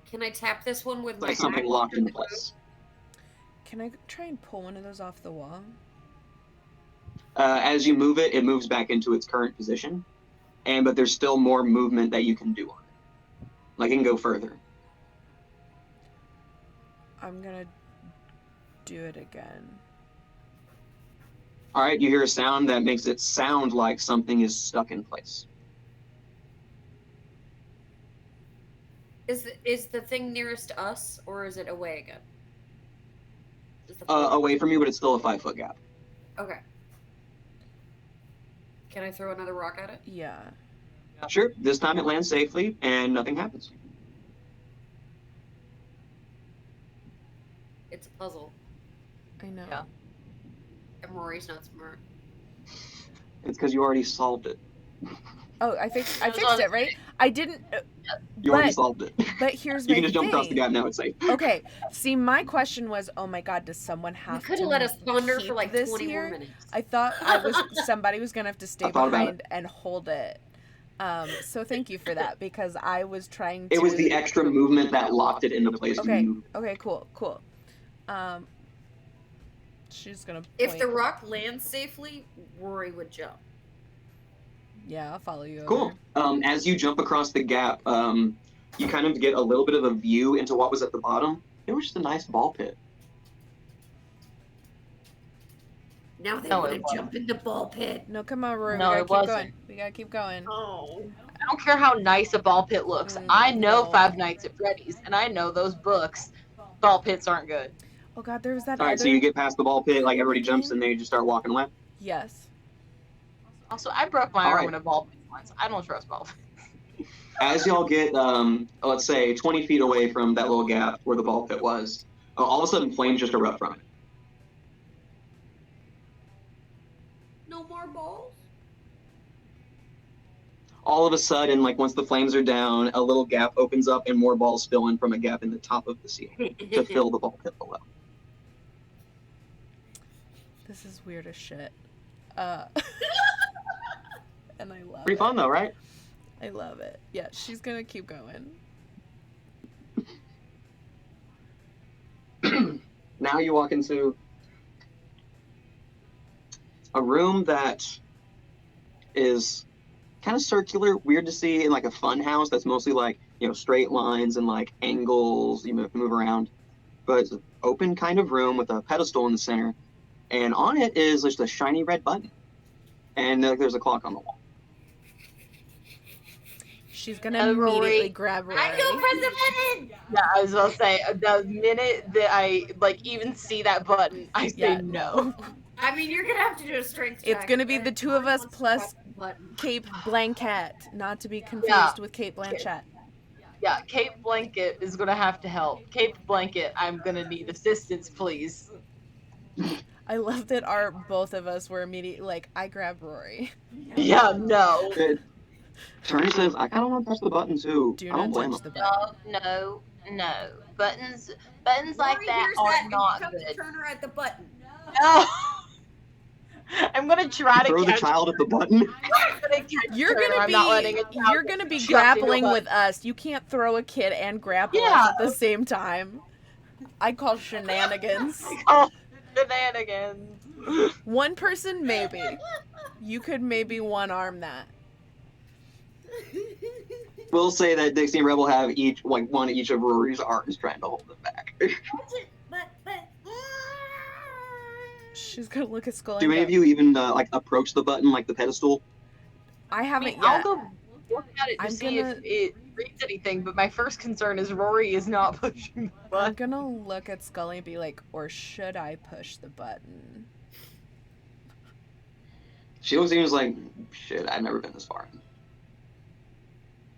Can I tap this one with It's my like something axe? locked into place. Can I try and pull one of those off the wall? As you move it, it moves back into its current position. But there's still more movement that you can do on it. Like it can go further. I'm gonna do it again. All right, you hear a sound that makes it sound like something is stuck in place. Is the thing nearest to us, or is it away again? Is the Away from you, but it's still a 5-foot gap. Okay. Can I throw another rock at it? Yeah. Sure, this time it lands safely and nothing happens. It's a puzzle, I know. Yeah. and Rory's not smart. It's because you already solved it. Oh, I fixed I was it, on- right? I didn't. You already But solved it. but here's You my can just jump across the thing. gap now, it's safe. Okay. See, my question was, oh my God, does someone You have could to have let us ponder keep for like this 20 more here? minutes. I thought somebody was gonna have to stay I thought about behind and hold it. So thank you for that, because I was trying to. It was the extra movement that locked it into place. when Okay. you moved. Okay. Cool. She's gonna. If point- the rock lands safely, Rory would jump. Yeah, I'll follow you. Cool. Over. As you jump across the gap, you kind of get a little bit of a view into what was at the bottom. It was just a nice ball pit. Now they No, want it to wasn't. jump in the ball pit. No, come on, Rory. No, we it gotta keep wasn't. going. We gotta keep going. Oh. I don't care how nice a ball pit looks. I know No. Five Nights at Freddy's, and I know those books. Ball pits aren't good. Oh God, there was that. All right, other... so you get past the ball pit, like everybody jumps, game? and then you just start walking away. Yes. Also, I broke my All arm right. in a ball pit once. I don't trust ball pits. As y'all get, let's say, 20 feet away from that little gap where the ball pit was, all of a sudden flames just erupt from it. No more balls? All of a sudden, like once the flames are down, a little gap opens up and more balls spill in from a gap in the top of the ceiling to fill the ball pit below. This is weird as shit. And I love Pretty it. fun though, right? I love it. Yeah, she's gonna keep going. Now you walk into a room that is kind of circular, weird to see in like a fun house that's mostly like, straight lines and like angles, you move around. But it's an open kind of room with a pedestal in the center, and on it is just a shiny red button. And there's a clock on the wall. She's gonna Rory. immediately grab Rory. I go press the button! Yeah, I was gonna say, the minute that I even see that button, I say Yeah. no. I mean, you're gonna have to do a strength check. It's gonna be the and two of Rory us wants to plus press the button. Kate Blanchett, not to be confused Yeah. with Kate Blanchett. Yeah, Cape Blanket is gonna have to help. Cape Blanket, I'm gonna need assistance, please. I love that both of us were immediately like, I grab Rory. Yeah, no. Turner says, I kind of want to press the button too. Do I don't not blame touch him. the button. No. Buttons like Rory that hears are and not comes to good. Turner at the button. No. I'm gonna try to Throw the catch child at the button. You're Turner. gonna I'm not letting a be child you're gonna be get trapped into a grappling button. with us. You can't throw a kid and grapple us Yeah. at the same time. I call shenanigans. Oh, shenanigans. One person, maybe. You could maybe one arm that. We'll say that Dixie and Rebel have each like one each of Rory's arms trying to hold them back. But She's gonna look at Scully Do and any go, of you even like approach the button like the pedestal? I I haven't mean, I'll yet. go look at it to I'm see gonna- if it reads anything, but my first concern is Rory is not pushing the I'm button. gonna look at Scully and be like, or should I push the button? She looks at you and is like, shit, I've never been this far.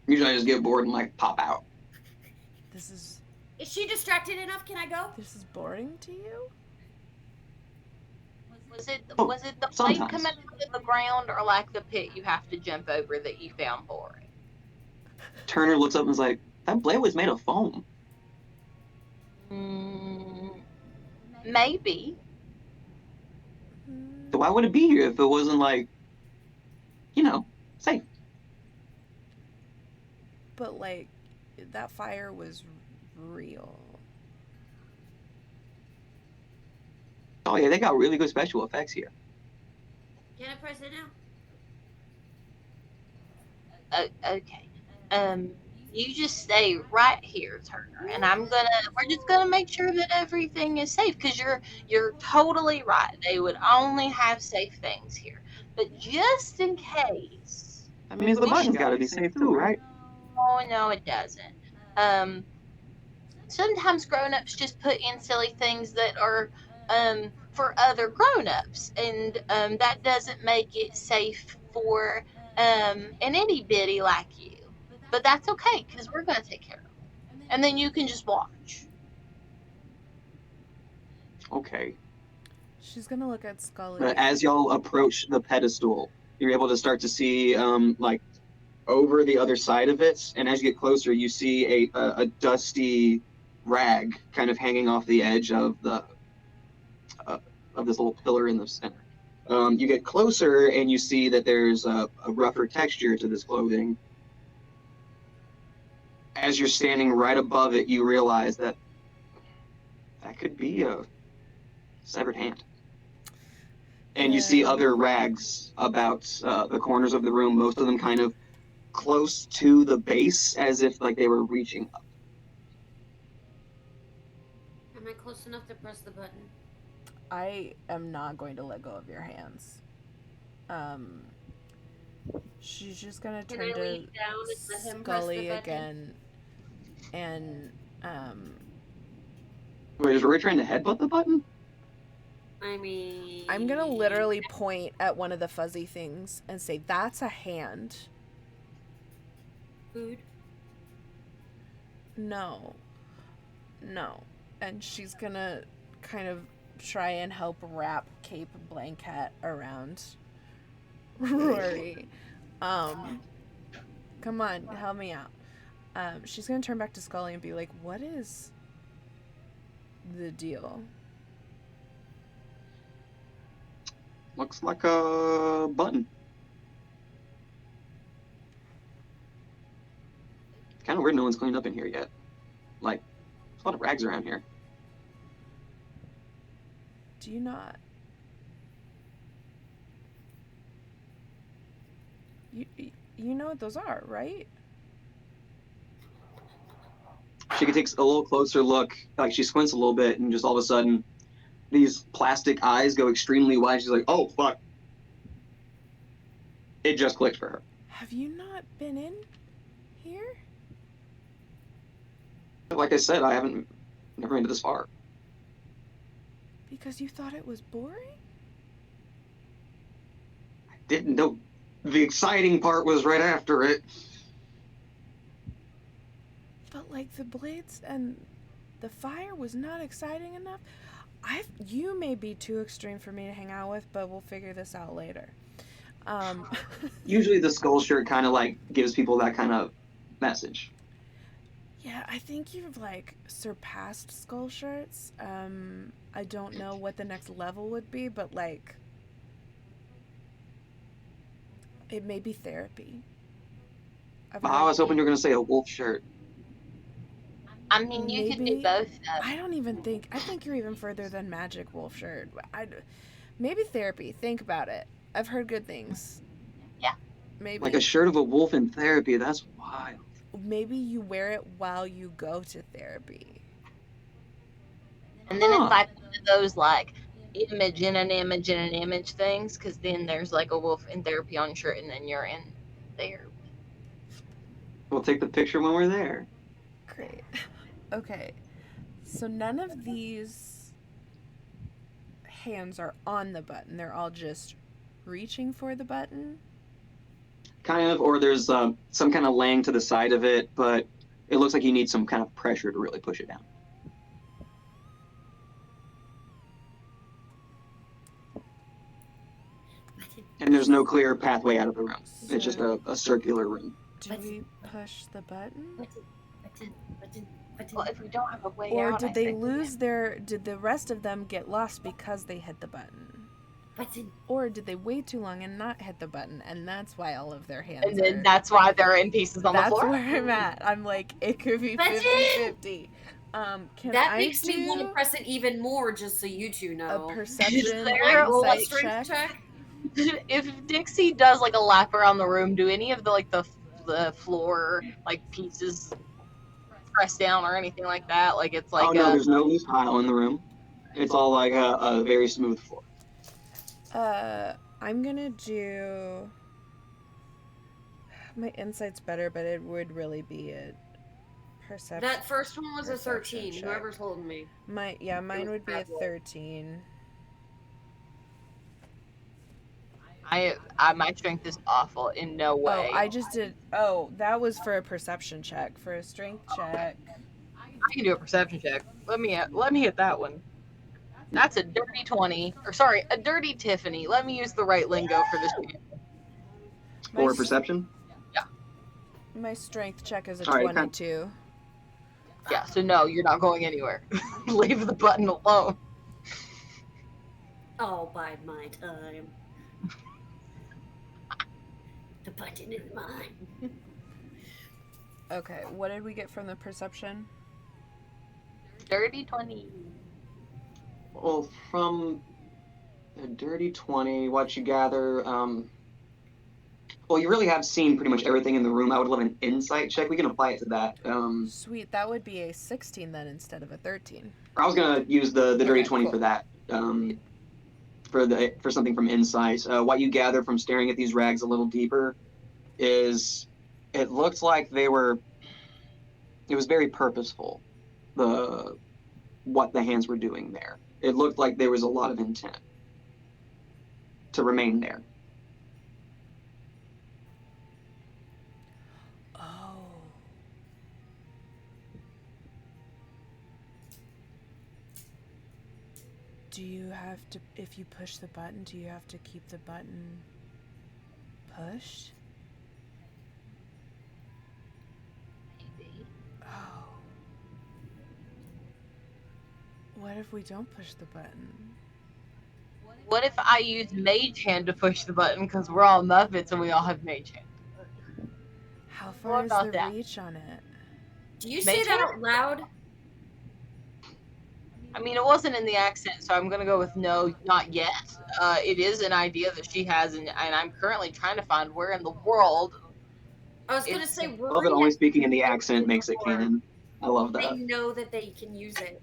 Usually I just get bored and like pop out. This is she distracted enough? Can I go? boring to you? Was it Oh, was it the sometimes. blade coming out of the ground or like the pit you have to jump over that you found boring? Turner looks up and is like, that blade was made of foam. Maybe. So why would it be here if it wasn't like, safe? But like, that fire was real. Oh yeah, they got really good special effects here. Can I press it now? Okay. You just stay right here, Turner, and we're just gonna make sure that everything is safe, because you're totally right. They would only have safe things here, but just in case. That means the button's got to be safe too, right? Oh no, it doesn't. Sometimes grown-ups just put in silly things that are for other grown-ups, and that doesn't make it safe for an itty bitty like you. But that's okay, because we're gonna take care of it, and then you can just watch. Okay. She's gonna look at Scully. But as y'all approach the pedestal, you're able to start to see like over the other side of it, and as you get closer, you see a dusty rag kind of hanging off the edge of the of this little pillar in the center. You get closer, and you see that there's a rougher texture to this clothing. As you're standing right above it, you realize that could be a severed hand. And you see other rags about the corners of the room, most of them kind of close to the base, as if like they were reaching up. Am I close enough to press the button? I am not going to let go of your hands. She's just gonna Can turn I to lean down and let him press Scully the button? again, and Wait, is Rory trying to headbutt the button? I mean, I'm gonna literally point at one of the fuzzy things and say, "That's a hand." food. No. And she's gonna kind of try and help wrap cape blanket around Rory. Come on, help me out. She's gonna turn back to Scully and be like, "What is the deal?" Looks like a button. Kind of weird no one's cleaned up in here yet. Like, there's a lot of rags around here. Do you not? You know what those are, right? She takes a little closer look, like she squints a little bit, and just all of a sudden, these plastic eyes go extremely wide. She's like, oh, fuck. It just clicked for her. Have you not been in here? Like I said, I never made it this far. Because you thought it was boring? I didn't know the exciting part was right after it. But like the blades and the fire was not exciting enough. You may be too extreme for me to hang out with, but we'll figure this out later. Usually the skull shirt kind of like gives people that kind of message. Yeah, I think you've like surpassed skull shirts. I don't know what the next level would be, but like it may be therapy. I was hoping you were going to say a wolf shirt. I mean, you can do both. I think you're even further than magic wolf shirt. Maybe therapy. Think about it. I've heard good things. Yeah. Maybe. Like a shirt of a wolf in therapy. That's wild. maybe you wear it while you go to therapy. And then it's Huh. like one of those like image in an image in an image things, because then there's like a wolf in therapy on your shirt, and then you're in there. We'll take the picture when we're there. Great. Okay. So none of these hands are on the button. They're all just reaching for the button. Kind of, or there's some kind of laying to the side of it, but it looks like you need some kind of pressure to really push it down. And there's no clear pathway out of the room. It's just a circular room. Do we push the button? Well, if we don't have a way Or out, did I they think lose their... Did the rest of them get lost because they hit the button? Or did they wait too long and not hit the button, and that's why all of their hands and then are... that's why they're in pieces on the That's floor. where I'm at. I'm like, it could be Button! 50-50. Can That I makes me want to do press it even more, just so you two a know. perception there Roll a insight strength check? check. If Dixie does like a lap around the room, do any of the like the floor like pieces press down or anything like that? Like it's like Oh no, there's no loose tile in the room. It's all like a very smooth floor. I'm gonna do... My insight's better, but it would really be a perception. That first one was a Perception 13. check. Whoever's holding me. Mine would be a 13. my strength is awful in no way. Oh, I just did... Oh, that was for a perception check. For a strength check... I can do a perception check. Let me hit that one. That's a dirty 20. Or sorry, a dirty Tiffany. Let me use the right lingo for this game. For perception? My strength check is a Sorry, 22. Yeah, so no, you're not going anywhere. Leave the button alone. I'll bide my time. The button is mine. Okay, what did we get from the perception? Dirty 20. Well, from a dirty 20, what you gather, well, you really have seen pretty much everything in the room. I would love an insight check. We can apply it to that. Sweet, that would be a 16 then instead of a 13. I was gonna use the dirty Okay, 20 cool. for that. For something from insight. What you gather from staring at these rags a little deeper is it looked like it was very purposeful, what the hands were doing there. It looked like there was a lot of intent to remain there. Oh. Do you have to, if you push the button, do you have to keep the button pushed? Maybe. Oh. What if we don't push the button? What if I use Mage Hand to push the button because we're all Muppets and we all have Mage Hand? How What far is about the that? reach on it? Do you say Mage that hand? out loud? I mean, it wasn't in the accent, so I'm gonna go with no, not yet. It is an idea that she has, and I'm currently trying to find where in the world. I was gonna It's- say I love that Rory only has speaking in the accent makes it before. canon. I love They that. know that they can use it.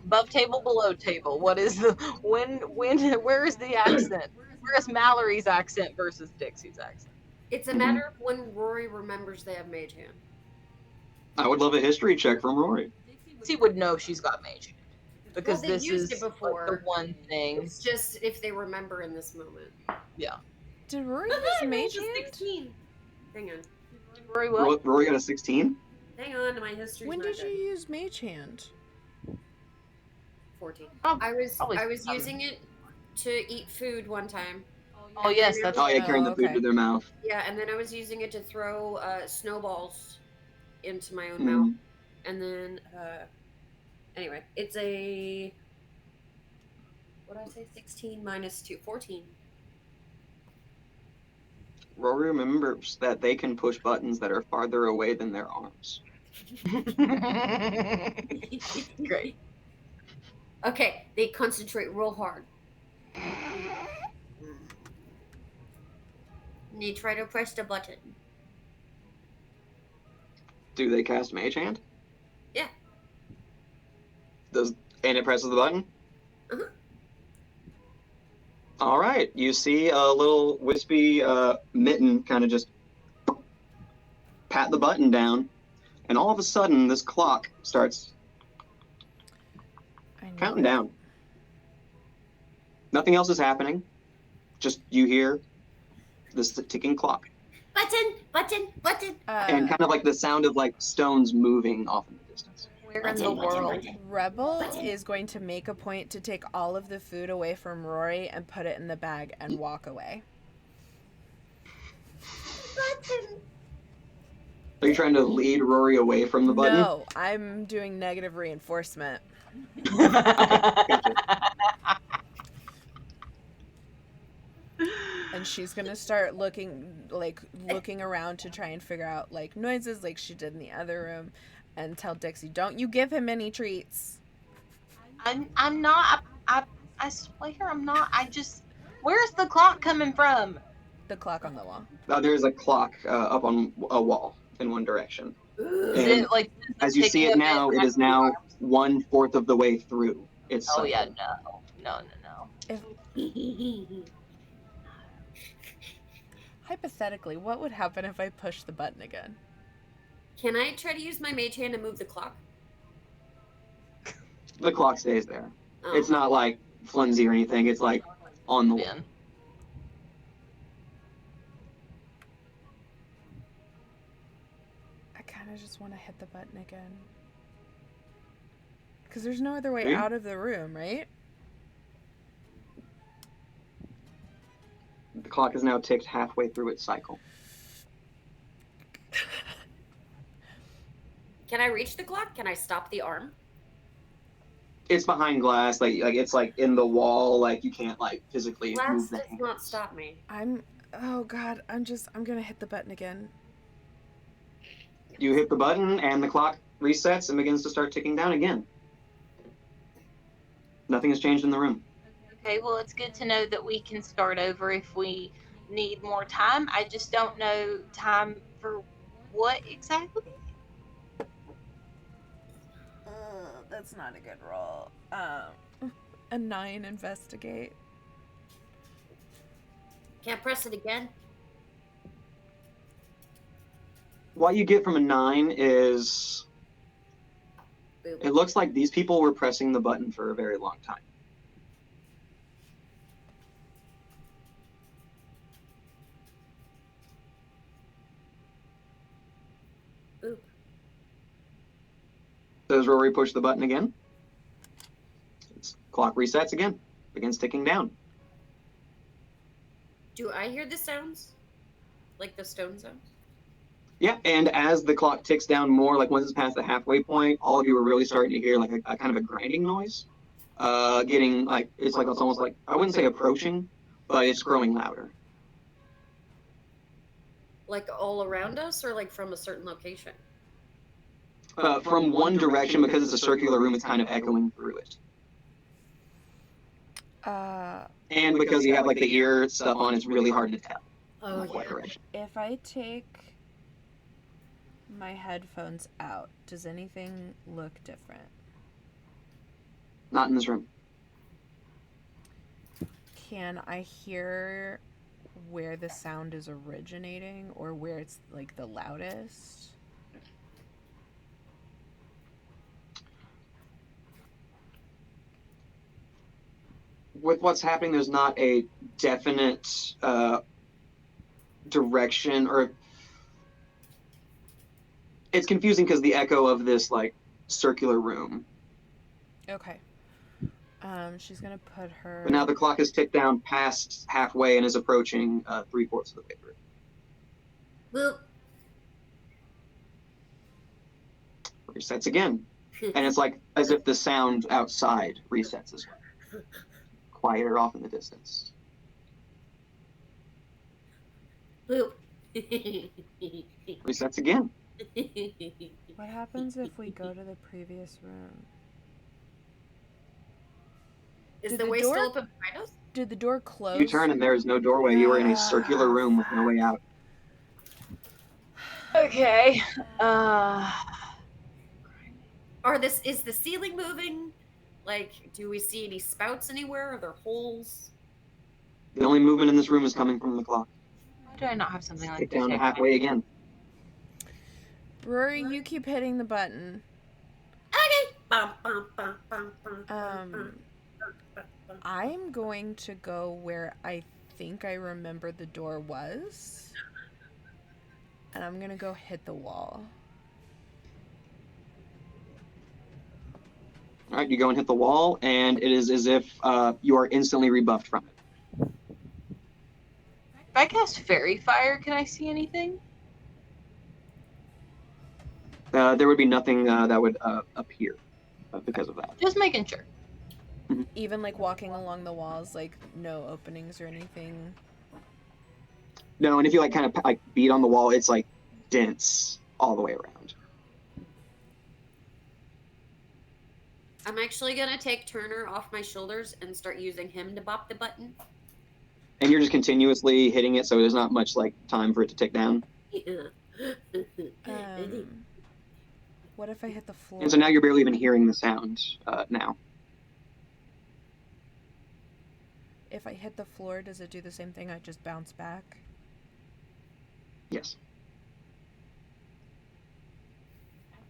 Above table, below table. What is the where is the accent? Where is Mallory's accent versus Dixie's accent? It's a Mhm. matter of when Rory remembers they have Mage Hand. I would love a history check from Rory. Dixie would know she's got Mage Hand because they've this used is it like, before. the one thing. It's just if they remember in this moment. Did Rory use Mage Hand? 16. Hang on. Rory, what? Rory got a 16? Hang on, my history's When not did you good. use Mage Hand? 14. Oh, I was probably using it to eat food one time. Oh yes, that's Oh, yeah, carrying Oh, the food okay. to their mouth. Yeah, and then I was using it to throw snowballs into my own Mm. mouth. And then, anyway, it's a, what did I say? 16 minus 2, 14. Rory remembers that they can push buttons that are farther away than their arms. great. Okay, they concentrate real hard. And you try to press the button. Do they cast Mage Hand? Yeah. And it presses the button? Uh-huh. All right. You see a little wispy mitten kind of just pat the button down, and all of a sudden this clock starts I knew counting it. down. Nothing else is happening. Just you hear this ticking clock. Button. And kind of like the sound of like stones moving off in the distance. Where in the world? Rebel is going to make a point to take all of the food away from Rory and put it in the bag and walk away. Button. Are you trying to lead Rory away from the button? No, I'm doing negative reinforcement. Gotcha. And she's gonna start looking around to try and figure out like noises like she did in the other room, and tell Dixie, "Don't you give him any treats." I'm not. I swear I'm not. Where's the clock coming from? The clock on the wall. There's a clock up on a wall in one direction. Is And it like as you see it now, it is now 1/4 of the way through its Oh cycle. yeah, no. Hypothetically, what would happen if I push the button again? Can I try to use my mage hand to move the clock? The clock stays there. Oh. It's not like flimsy or anything. It's like on the wall. Man. I kind of just want to hit the button again. Because there's no other way Okay. out of the room, right? The clock is now ticked halfway through its cycle. Can I reach the clock? Can I stop the arm? It's behind glass, like it's like in the wall, like you can't like physically Glass move the does hand. not stop me. Oh god, I'm gonna hit the button again. You hit the button and the clock resets and begins to start ticking down again. Nothing has changed in the room. Okay, well, it's good to know that we can start over if we need more time. I just don't know time for what exactly. That's not a good roll. A 9 investigate. Can't press it again. What you get from a 9 is Boop. it looks like these people were pressing the button for a very long time. Boop. Does Rory push the button again? Its clock resets again, begins ticking down. Do I hear the sounds? Like the stone sounds? Yeah, and as the clock ticks down more, like once it's past the halfway point, all of you are really starting to hear like a kind of a grinding noise. Getting like it's almost like, I wouldn't say approaching, but it's growing louder. Like all around us or like from a certain location? From one direction, because it's a circular room, it's kind of echoing through it. And because you have like the ear stuff on, it's really hard to tell Oh, what yeah. direction. If I take my headphones out, does anything look different? Not in this room. Can I hear where the sound is originating or where it's like the loudest? With what's happening, there's not a definite direction, or it's confusing because the echo of this like circular room. Okay. She's gonna put her. But now the clock has ticked down past halfway and is approaching 3/4 of the way through. Boop. Resets again, and it's like as if the sound outside resets as well. Quieter off in the distance. Boop. Resets again. What happens if we go to the previous room? Is Did the the way door- still open behind us? Did the door close? You turn and there is no doorway. You are in a circular room with no way out. Okay. Is the ceiling moving? Like, do we see any spouts anywhere? Are there holes? The only movement in this room is coming from the clock. Why do I not have something like Kick down to detect? halfway again. Rory, you keep hitting the button. Okay. Bum, bum, bum, bum, bum, Um, I'm going to go where I think I remember the door was. And I'm going to go hit the wall. All right, you go and hit the wall, and it is as if you are instantly rebuffed from it. If I cast Fairy Fire, can I see anything? There would be nothing that would appear because of that. Just making sure. Even like walking along the walls, like no openings or anything. No, and if you like kind of like beat on the wall, it's like dense all the way around. I'm actually gonna take Turner off my shoulders and start using him to bop the button. And you're just continuously hitting it, so there's not much like time for it to tick down. What if I hit the floor? And so now you're barely even hearing the sound now. If I hit the floor, does it do the same thing? I just bounce back? Yes.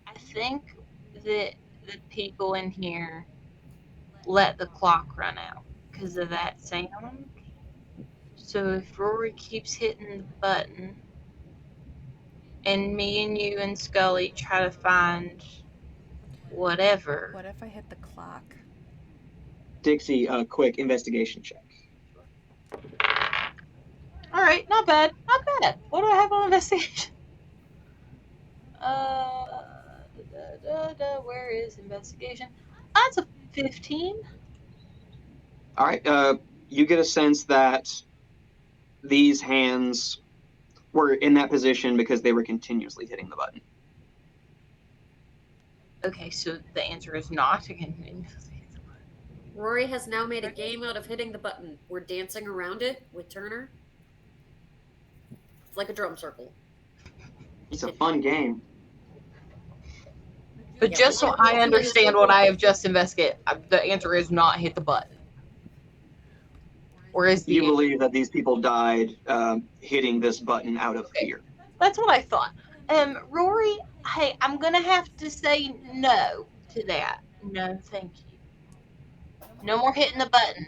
I think that the people in here let the clock run out because of that sound. So if Rory keeps hitting the button, and me and you and Scully try to find whatever. What if I hit the clock? Dixie, quick investigation check. All right, not bad, not bad. What do I have on investigation? Where is investigation? That's a 15. All right, you get a sense that these hands were in that position because they were continuously hitting the button. Okay, so the answer is not to continue. Rory has now made a game out of hitting the button. We're dancing around it with Turner. It's like a drum circle. It's a fun game. But just so I understand what I have just investigated, the answer is not hit the button. Or is the You believe that these people died hitting this button out of fear. That's what I thought. Rory, hey, I'm gonna have to say no to that. No, thank you. No more hitting the button.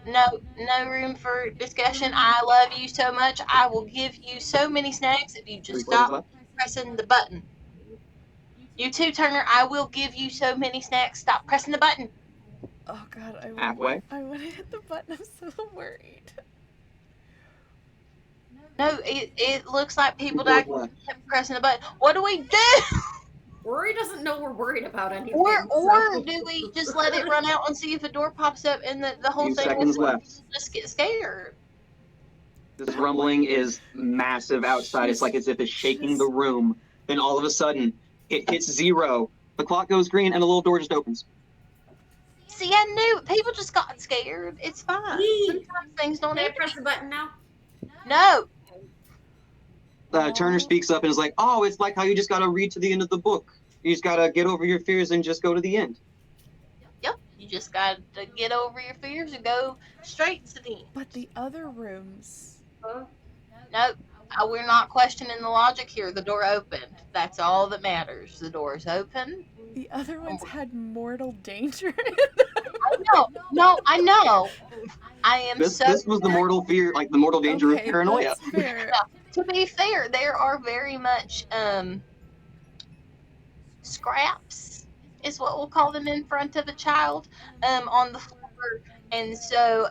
No room for discussion. I love you so much. I will give you so many snacks if you just stop pressing the button. You too, Turner. I will give you so many snacks. Stop pressing the button. Oh God, Halfway. I want to hit the button. I'm so worried. No, it looks like people died kept pressing the button. What do we do? Rory doesn't know we're worried about anything. Or do we just let it run out and see if a door pops up and the whole Few thing seconds left. Just get scared? This rumbling is massive outside. It's like as if it's shaking the room. Then all of a sudden, it hits 0. The clock goes green, and the little door just opens. See, I knew. People just got scared. It's fine. Sometimes things don't Can I have to press the button now? No. Turner speaks up and is like, "Oh, it's like how you just gotta read to the end of the book. You just gotta get over your fears and just go to the end." Yep. You just got to get over your fears and go straight to the end. But the other rooms. Nope. We're not questioning the logic here. The door opened. That's all that matters. The door is open. The other ones had mortal danger in them. I know. No, I know. I am This was the mortal fear, like the mortal danger of paranoia. That's fair. To be fair, there are very much scraps, is what we'll call them, in front of a child on the floor. And so,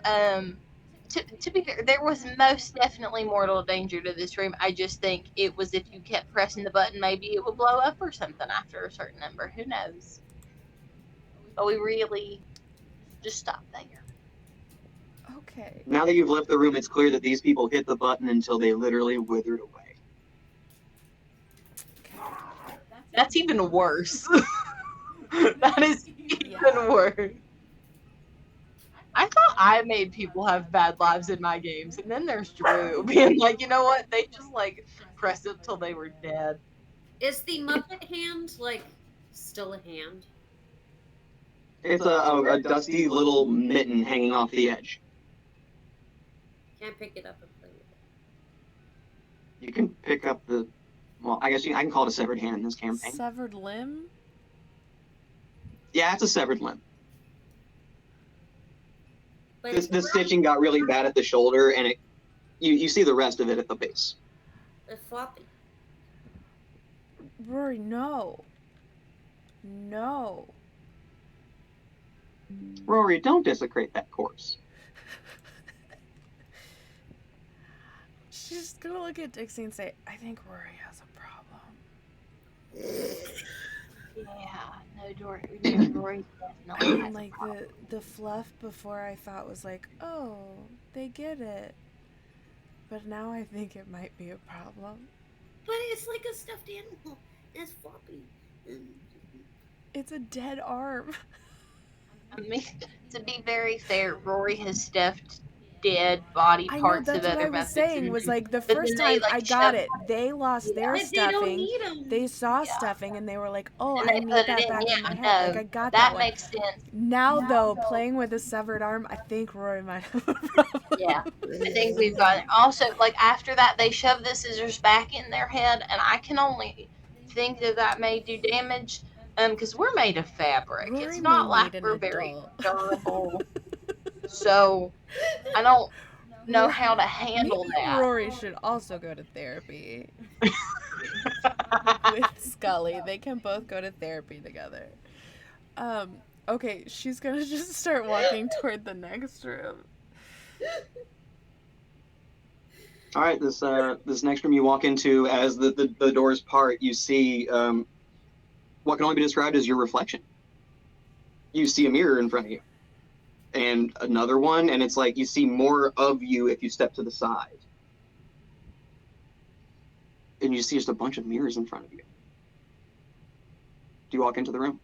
to be fair, there was most definitely mortal danger to this room. I just think it was if you kept pressing the button, maybe it would blow up or something after a certain number. Who knows? But we really just stopped there. Okay. Now that you've left the room, it's clear that these people hit the button until they literally withered away. That's even worse. That is even worse. I thought I made people have bad lives in my games, and then there's Drew being like, you know what? They just like pressed it till they were dead. Is the Muppet hand like still a hand? It's a dusty little mitten hanging off the edge. Can't pick it up and play with it. You can pick up the. Well, I guess I can call it a severed hand in this campaign. Severed limb? Yeah, it's a severed limb. But The stitching got really bad at the shoulder, and you see the rest of it at the base. it's floppy. Rory, no. No. Rory, don't desecrate that corpse. She's gonna look at Dixie and say, I think Rory has a problem. Yeah, no, Rory's I definitely mean, has a like, problem. the fluff before I thought was like, oh, they get it. But now I think it might be a problem. But it's like a stuffed animal. It's floppy. It's a dead arm. I mean, to be very fair, Rory has stuffed dead body I know, parts that's of what other I was Muppets saying, in was there. like, the But then first they, time like, I got shoved it, they lost their But they don't stuffing. need them. They saw Yeah. stuffing and they were like, oh, And I they need put it that in. back Yeah, in my head. no, Like, I got that one. makes sense. Now, though, playing with a severed arm, I think Rory might have a problem. Yeah, I think we've got it. Also, like, after that, they shoved the scissors back in their head, and I can only think that may do damage, because we're made of fabric. Rory It's may not like need an we're very adult. durable. So, I don't know how to handle Maybe that. Rory should also go to therapy with Scully. They can both go to therapy together. Okay, she's gonna just start walking toward the next room. All right, this next room you walk into, as the doors part, you see what can only be described as your reflection. You see a mirror in front of you, and another one, and it's like you see more of you if you step to the side, and you see just a bunch of mirrors in front of you. Do you walk into the room?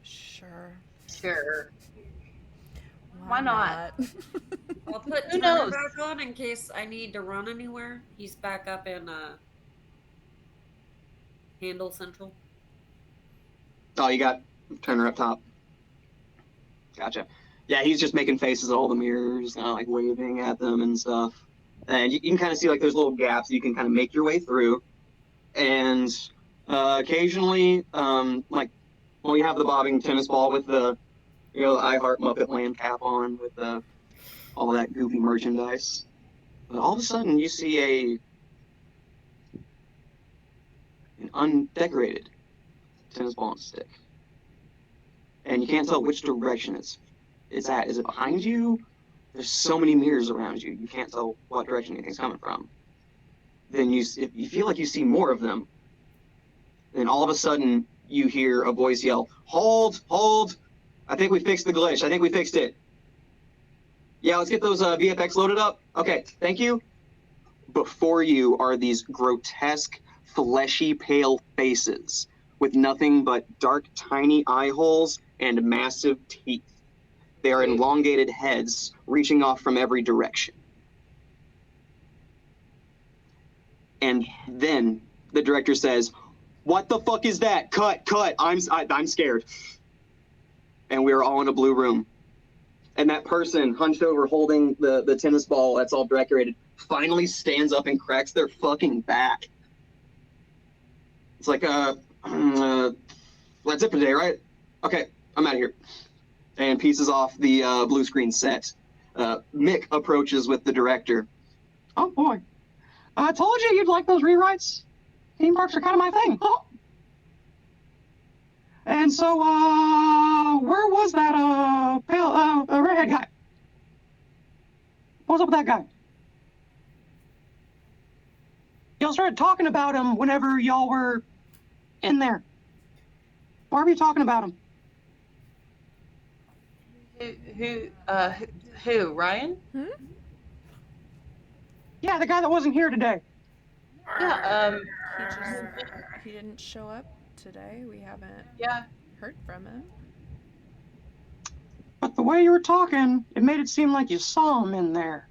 Sure. Sure. Why not? I'll put Who Turner knows? back on in case I need to run anywhere. He's back up in Handle Central. Oh, you got Turner up top. Gotcha. Yeah, he's just making faces at all the mirrors, like waving at them and stuff. And you can kind of see like there's little gaps you can kind of make your way through. And occasionally, like when we have the bobbing tennis ball with the, I Heart Muppetland cap on with all of that goofy merchandise. But all of a sudden, you see an undecorated tennis ball and stick, and you can't tell which direction it's at. Is it behind you? There's so many mirrors around you, you can't tell what direction anything's coming from. Then if you feel like you see more of them, then all of a sudden you hear a voice yell, "Hold, hold! I think we fixed the glitch. I think we fixed it. Yeah, let's get those VFX loaded up. Okay, thank you." Before you are these grotesque, fleshy, pale faces with nothing but dark, tiny eye holes and massive teeth. They are elongated heads reaching off from every direction. And then the director says, "What the fuck is that? Cut, cut! I'm scared." And we're all in a blue room. And that person hunched over holding the tennis ball that's all decorated finally stands up and cracks their fucking back. It's like, that's it for today, right? Okay, I'm out of here. And pieces off the blue screen set. Mick approaches with the director. "Oh boy, I told you you'd like those rewrites. Theme parks are kind of my thing. Oh. And so, where was that pale redhead guy? What's up with that guy? Y'all started talking about him whenever y'all were in there. Why were you talking about him?" Who, Ryan? "Yeah, the guy that wasn't here today." Yeah, He didn't show up today. We haven't yeah. heard from him. But the way you were talking, it made it seem like you saw him in there.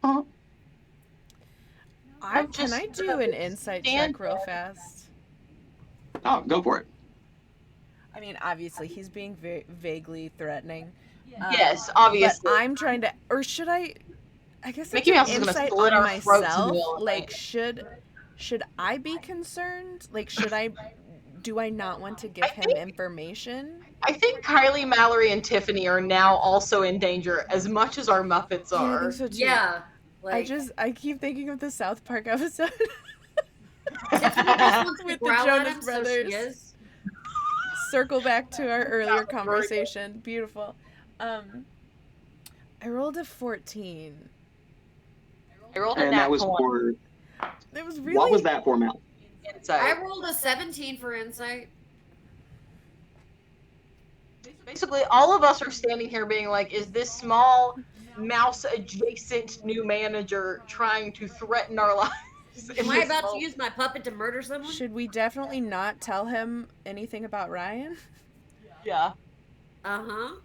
Huh? I'm Can just I do an insight stand check real fast? Oh, go for it. I mean, obviously, he's being vaguely threatening. Yes, But obviously. I'm trying to, or should I? I guess that's Mickey an Mouse is gonna insight split on our throats in the myself. middle of the Like, night. should I be concerned? Like, do I not want to give I him think information? I think Kylie, Mallory, and Tiffany are now also in danger as much as our Muppets Yeah, I think are. so too. Yeah. Like, I keep thinking of the South Park episode Tiffany just wants to with the growl at Jonas him, so she Brothers. is. Circle back to our earlier That was very good. conversation. Beautiful. I rolled a 14. I rolled a And nat that was 20 for. It was really. What was that for, Mel? insight. I rolled a 17 for insight. Basically, all of us are standing here being like, is this small mouse adjacent new manager trying to threaten our lives? Am I about to use my puppet to murder someone? Should we definitely not tell him anything about Ryan? Yeah. Uh-huh.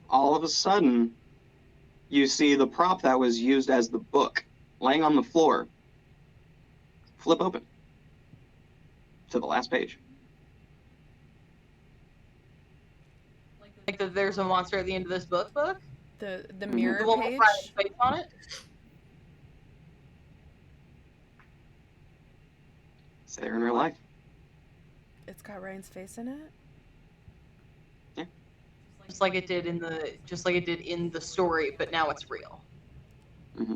All of a sudden, you see the prop that was used as the book laying on the floor. Flip open to the last page. Like that there's a monster at the end of this book? The Mhm. mirror The one with page. Ryan's face on it? It's there in real life. It's got Ryan's face in it. Just like it did in the story, but now it's real. Mm-hmm.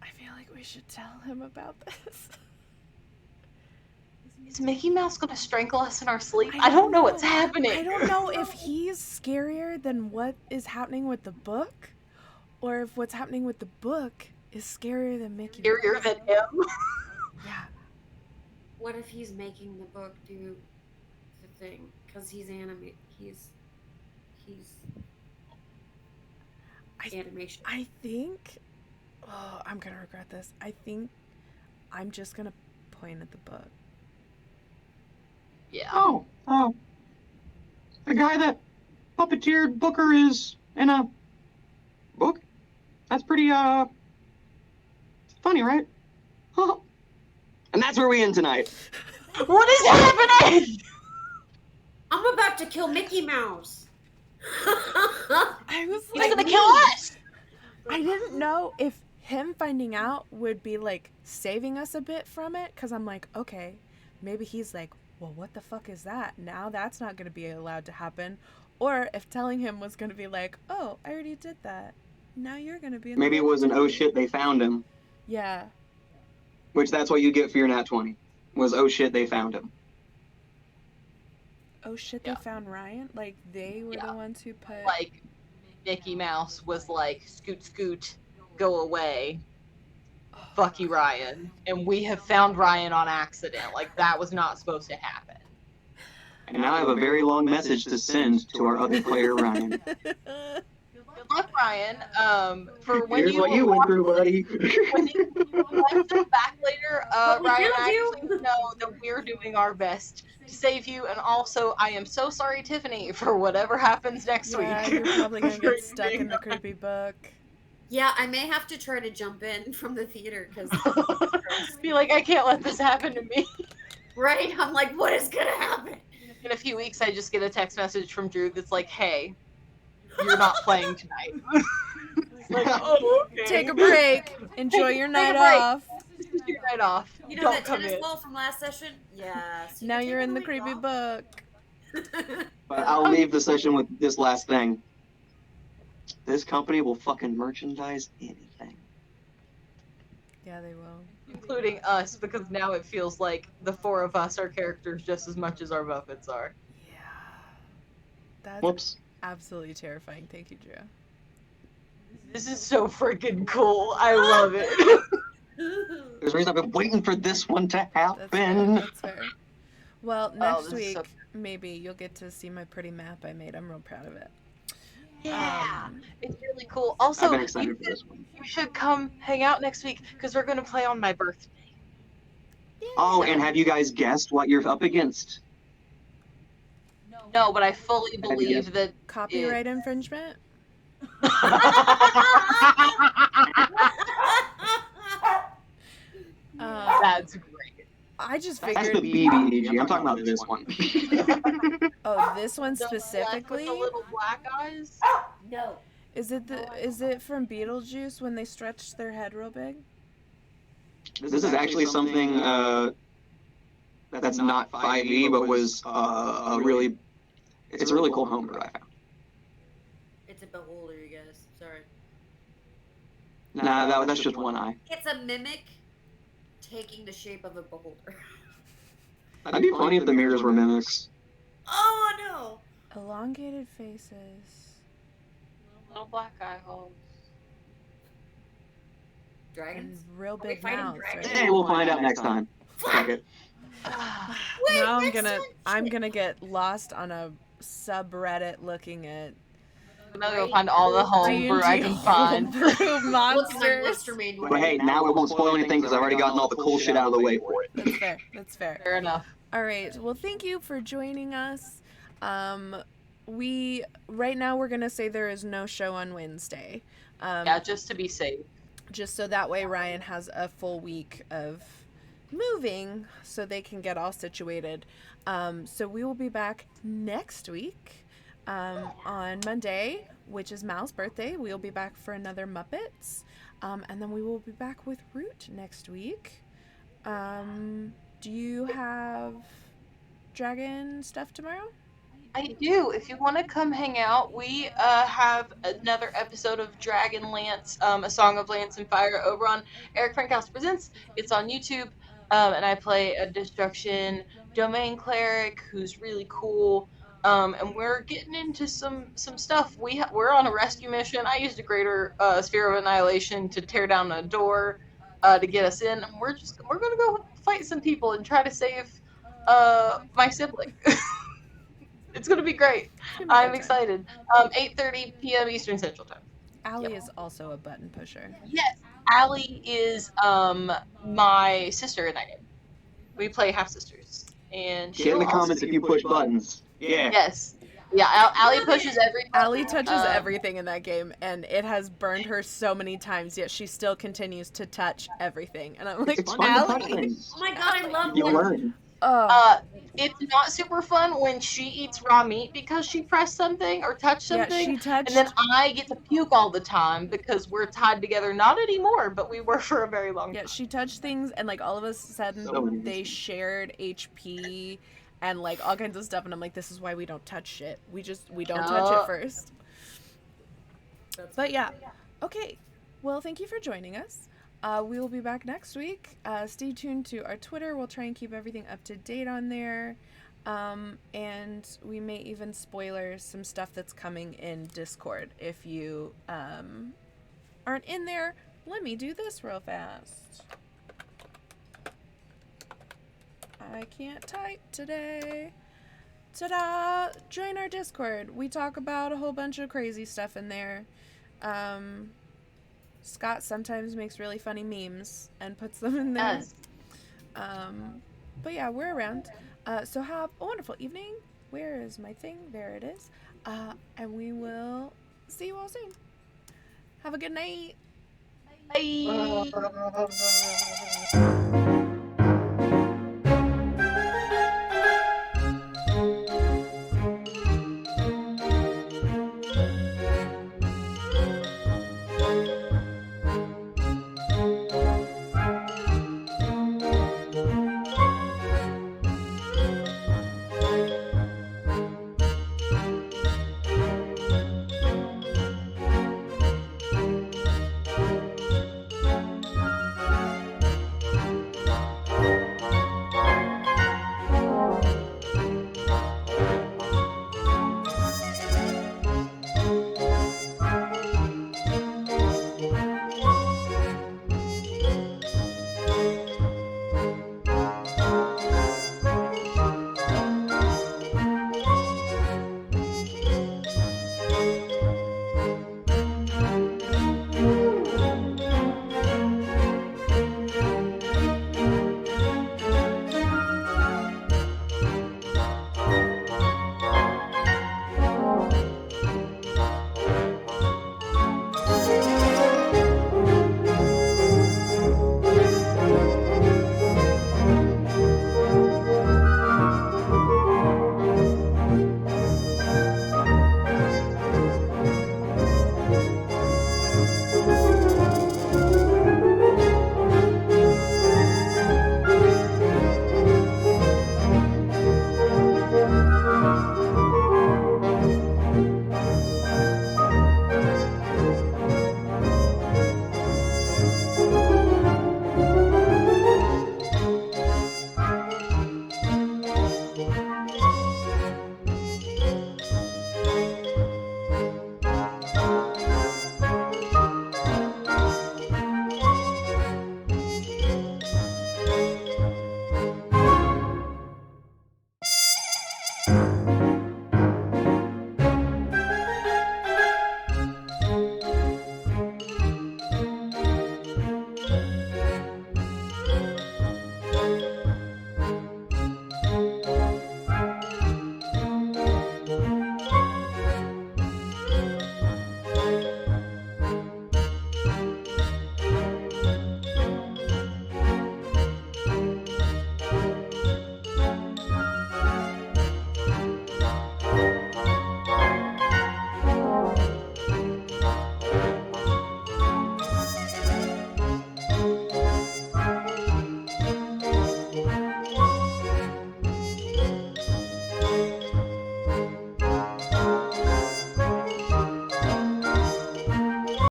I feel like we should tell him about this. Is Mickey Mouse gonna strangle us in our sleep? I don't know what's happening. I don't know if he's scarier than what is happening with the book, or if what's happening with the book is scarier than Mickey. Scarier than him. Yeah. What if he's making the book do the thing? Because he's animate. He's animation. I think. Oh, I'm gonna regret this. I think I'm just gonna point at the book. Yeah. Oh, the guy that puppeteered Booker is in a book? That's pretty, funny, right? And that's where we end tonight. What is happening? I'm about to kill Mickey Mouse. I was He's like, gonna kill us. I didn't know if him finding out would be like saving us a bit from it, because I'm like, okay, maybe he's like, well, what the fuck is that? Now that's not going to be allowed to happen. Or if telling him was going to be like, oh, I already did that. Now you're going to be in Maybe it was an oh shit, they found him. Yeah. Which that's what you get for your nat 20. Was oh shit, they found him. Oh shit, Yeah. they found Ryan? Like, they were the ones who put... Like, Mickey Mouse was like, scoot, scoot, go away. Fuck you, Ryan. And we have found Ryan on accident. Like, that was not supposed to happen. And now I have a very long message to send to our other player, Ryan. Good luck, Ryan. For when Here's you what you went through, buddy. when you come back later, What we Ryan, do I do- actually know that we're doing our best to save you, and also I am so sorry, Tiffany, for whatever happens next Yeah, week. you're probably going to For get stuck in the creepy book. Yeah, I may have to try to jump in from the theater because Be like, I can't let this happen to me. right, I'm like, what is gonna happen? In a few weeks, I just get a text message from Drew that's like, hey, you're not playing tonight. It's like, oh, okay. Take a break. Enjoy your Take night a break. off. This is your night off. You know Don't that come tennis in. ball from last session? Yeah. so Now can you're take in a the week creepy off. book. But I'll leave the session with this last thing. This company will fucking merchandise anything. Yeah, they will. Including us, because now it feels like the four of us are characters just as much as our Muppets are. Yeah. That's Whoops. absolutely terrifying. Thank you, Drew. This is so freaking cool. I love it. There's a reason I've been waiting for this one to That's fair. happen. That's fair. Well, next this is week, so- maybe you'll get to see my pretty map I made. I'm real proud of it. Yeah, Um, it's really cool. I've Also, been you excited for this one. should come hang out next week because we're gonna play on my birthday. Oh, and have you guys guessed what you're up against? No, but I fully you believe guessed? that Copyright infringement? That's great. I just That's figured. the BBEG. I'm talking about this one. Oh, this one The one with specifically? the little black eyes. No. Is it from Beetlejuice when they stretched their head real big? This is actually something that's not 5e, but was a really, it's a really cool homebrew I found. It's a beholder, you guys. Sorry. Nah, that's just one eye. It's a mimic taking the shape of a beholder. That'd be funny if the mirrors were mimics. Oh no! Elongated faces. Little black eye holes. And Dragons? real Are we big fighting mouths. dragons? Right? Hey, we'll find out next time. Fuck it. Wait, Now next I'm gonna get lost on a subreddit looking at I'm gonna go find all the homebrew I can find. homebrew Looking on monsters. Monster Manual. But hey, now it won't spoil anything because I've already gotten all the cool shit out of the way for it. That's fair. That's fair. Fair enough. All right. Well, thank you for joining us. We right now we're gonna say there is no show on Wednesday. Yeah, just to be safe. Just so that way Ryan has a full week of moving so they can get all situated. So we will be back next week on Monday, which is Mal's birthday. We'll be back for another Muppets. And then we will be back with Root next week. Do you have dragon stuff tomorrow? I do. If you want to come hang out, we have another episode of Dragonlance, A Song of Lance and Fire over on Eric Frankhouse Presents. It's on YouTube, and I play a Destruction Domain Cleric who's really cool. And we're getting into some stuff. We're on a rescue mission. I used a greater Sphere of Annihilation to tear down a door to get us in. And we're gonna go fight some people and try to save my sibling. It's gonna be great. I'm excited. 8:30 p.m. Eastern Central Time. Allie is also a button pusher. Yes, Allie is my sister in that game. We play half sisters, and Get in the comments if you push buttons. Yeah. Yes, yeah. Allie pushes every. Allie touches everything in that game, and it has burned her so many times, yet she still continues to touch everything. And I'm like, It's fun to touch Allie. things. Oh my god, I love You that. learn. Oh, It's not super fun when she eats raw meat because she pressed something or touched yeah, something, she touched. and then I get to puke all the time because we're tied together. Not anymore, but we were for a very long Yeah, time. she touched things, and like all of a sudden So many they things. shared HP and like all kinds of stuff, and I'm like, this is why we don't touch shit. We don't No. touch it first. But yeah, okay. Well, thank you for joining us. We will be back next week. Stay tuned to our Twitter. We'll try and keep everything up to date on there. And we may even spoiler some stuff that's coming in Discord. If you aren't in there, let me do this real fast. I can't type today. Ta-da! Join our Discord. We talk about a whole bunch of crazy stuff in there. Scott sometimes makes really funny memes and puts them in there. Yes. But yeah, we're around. So have a wonderful evening. Where is my thing? There it is. And we will see you all soon. Have a good night. Bye.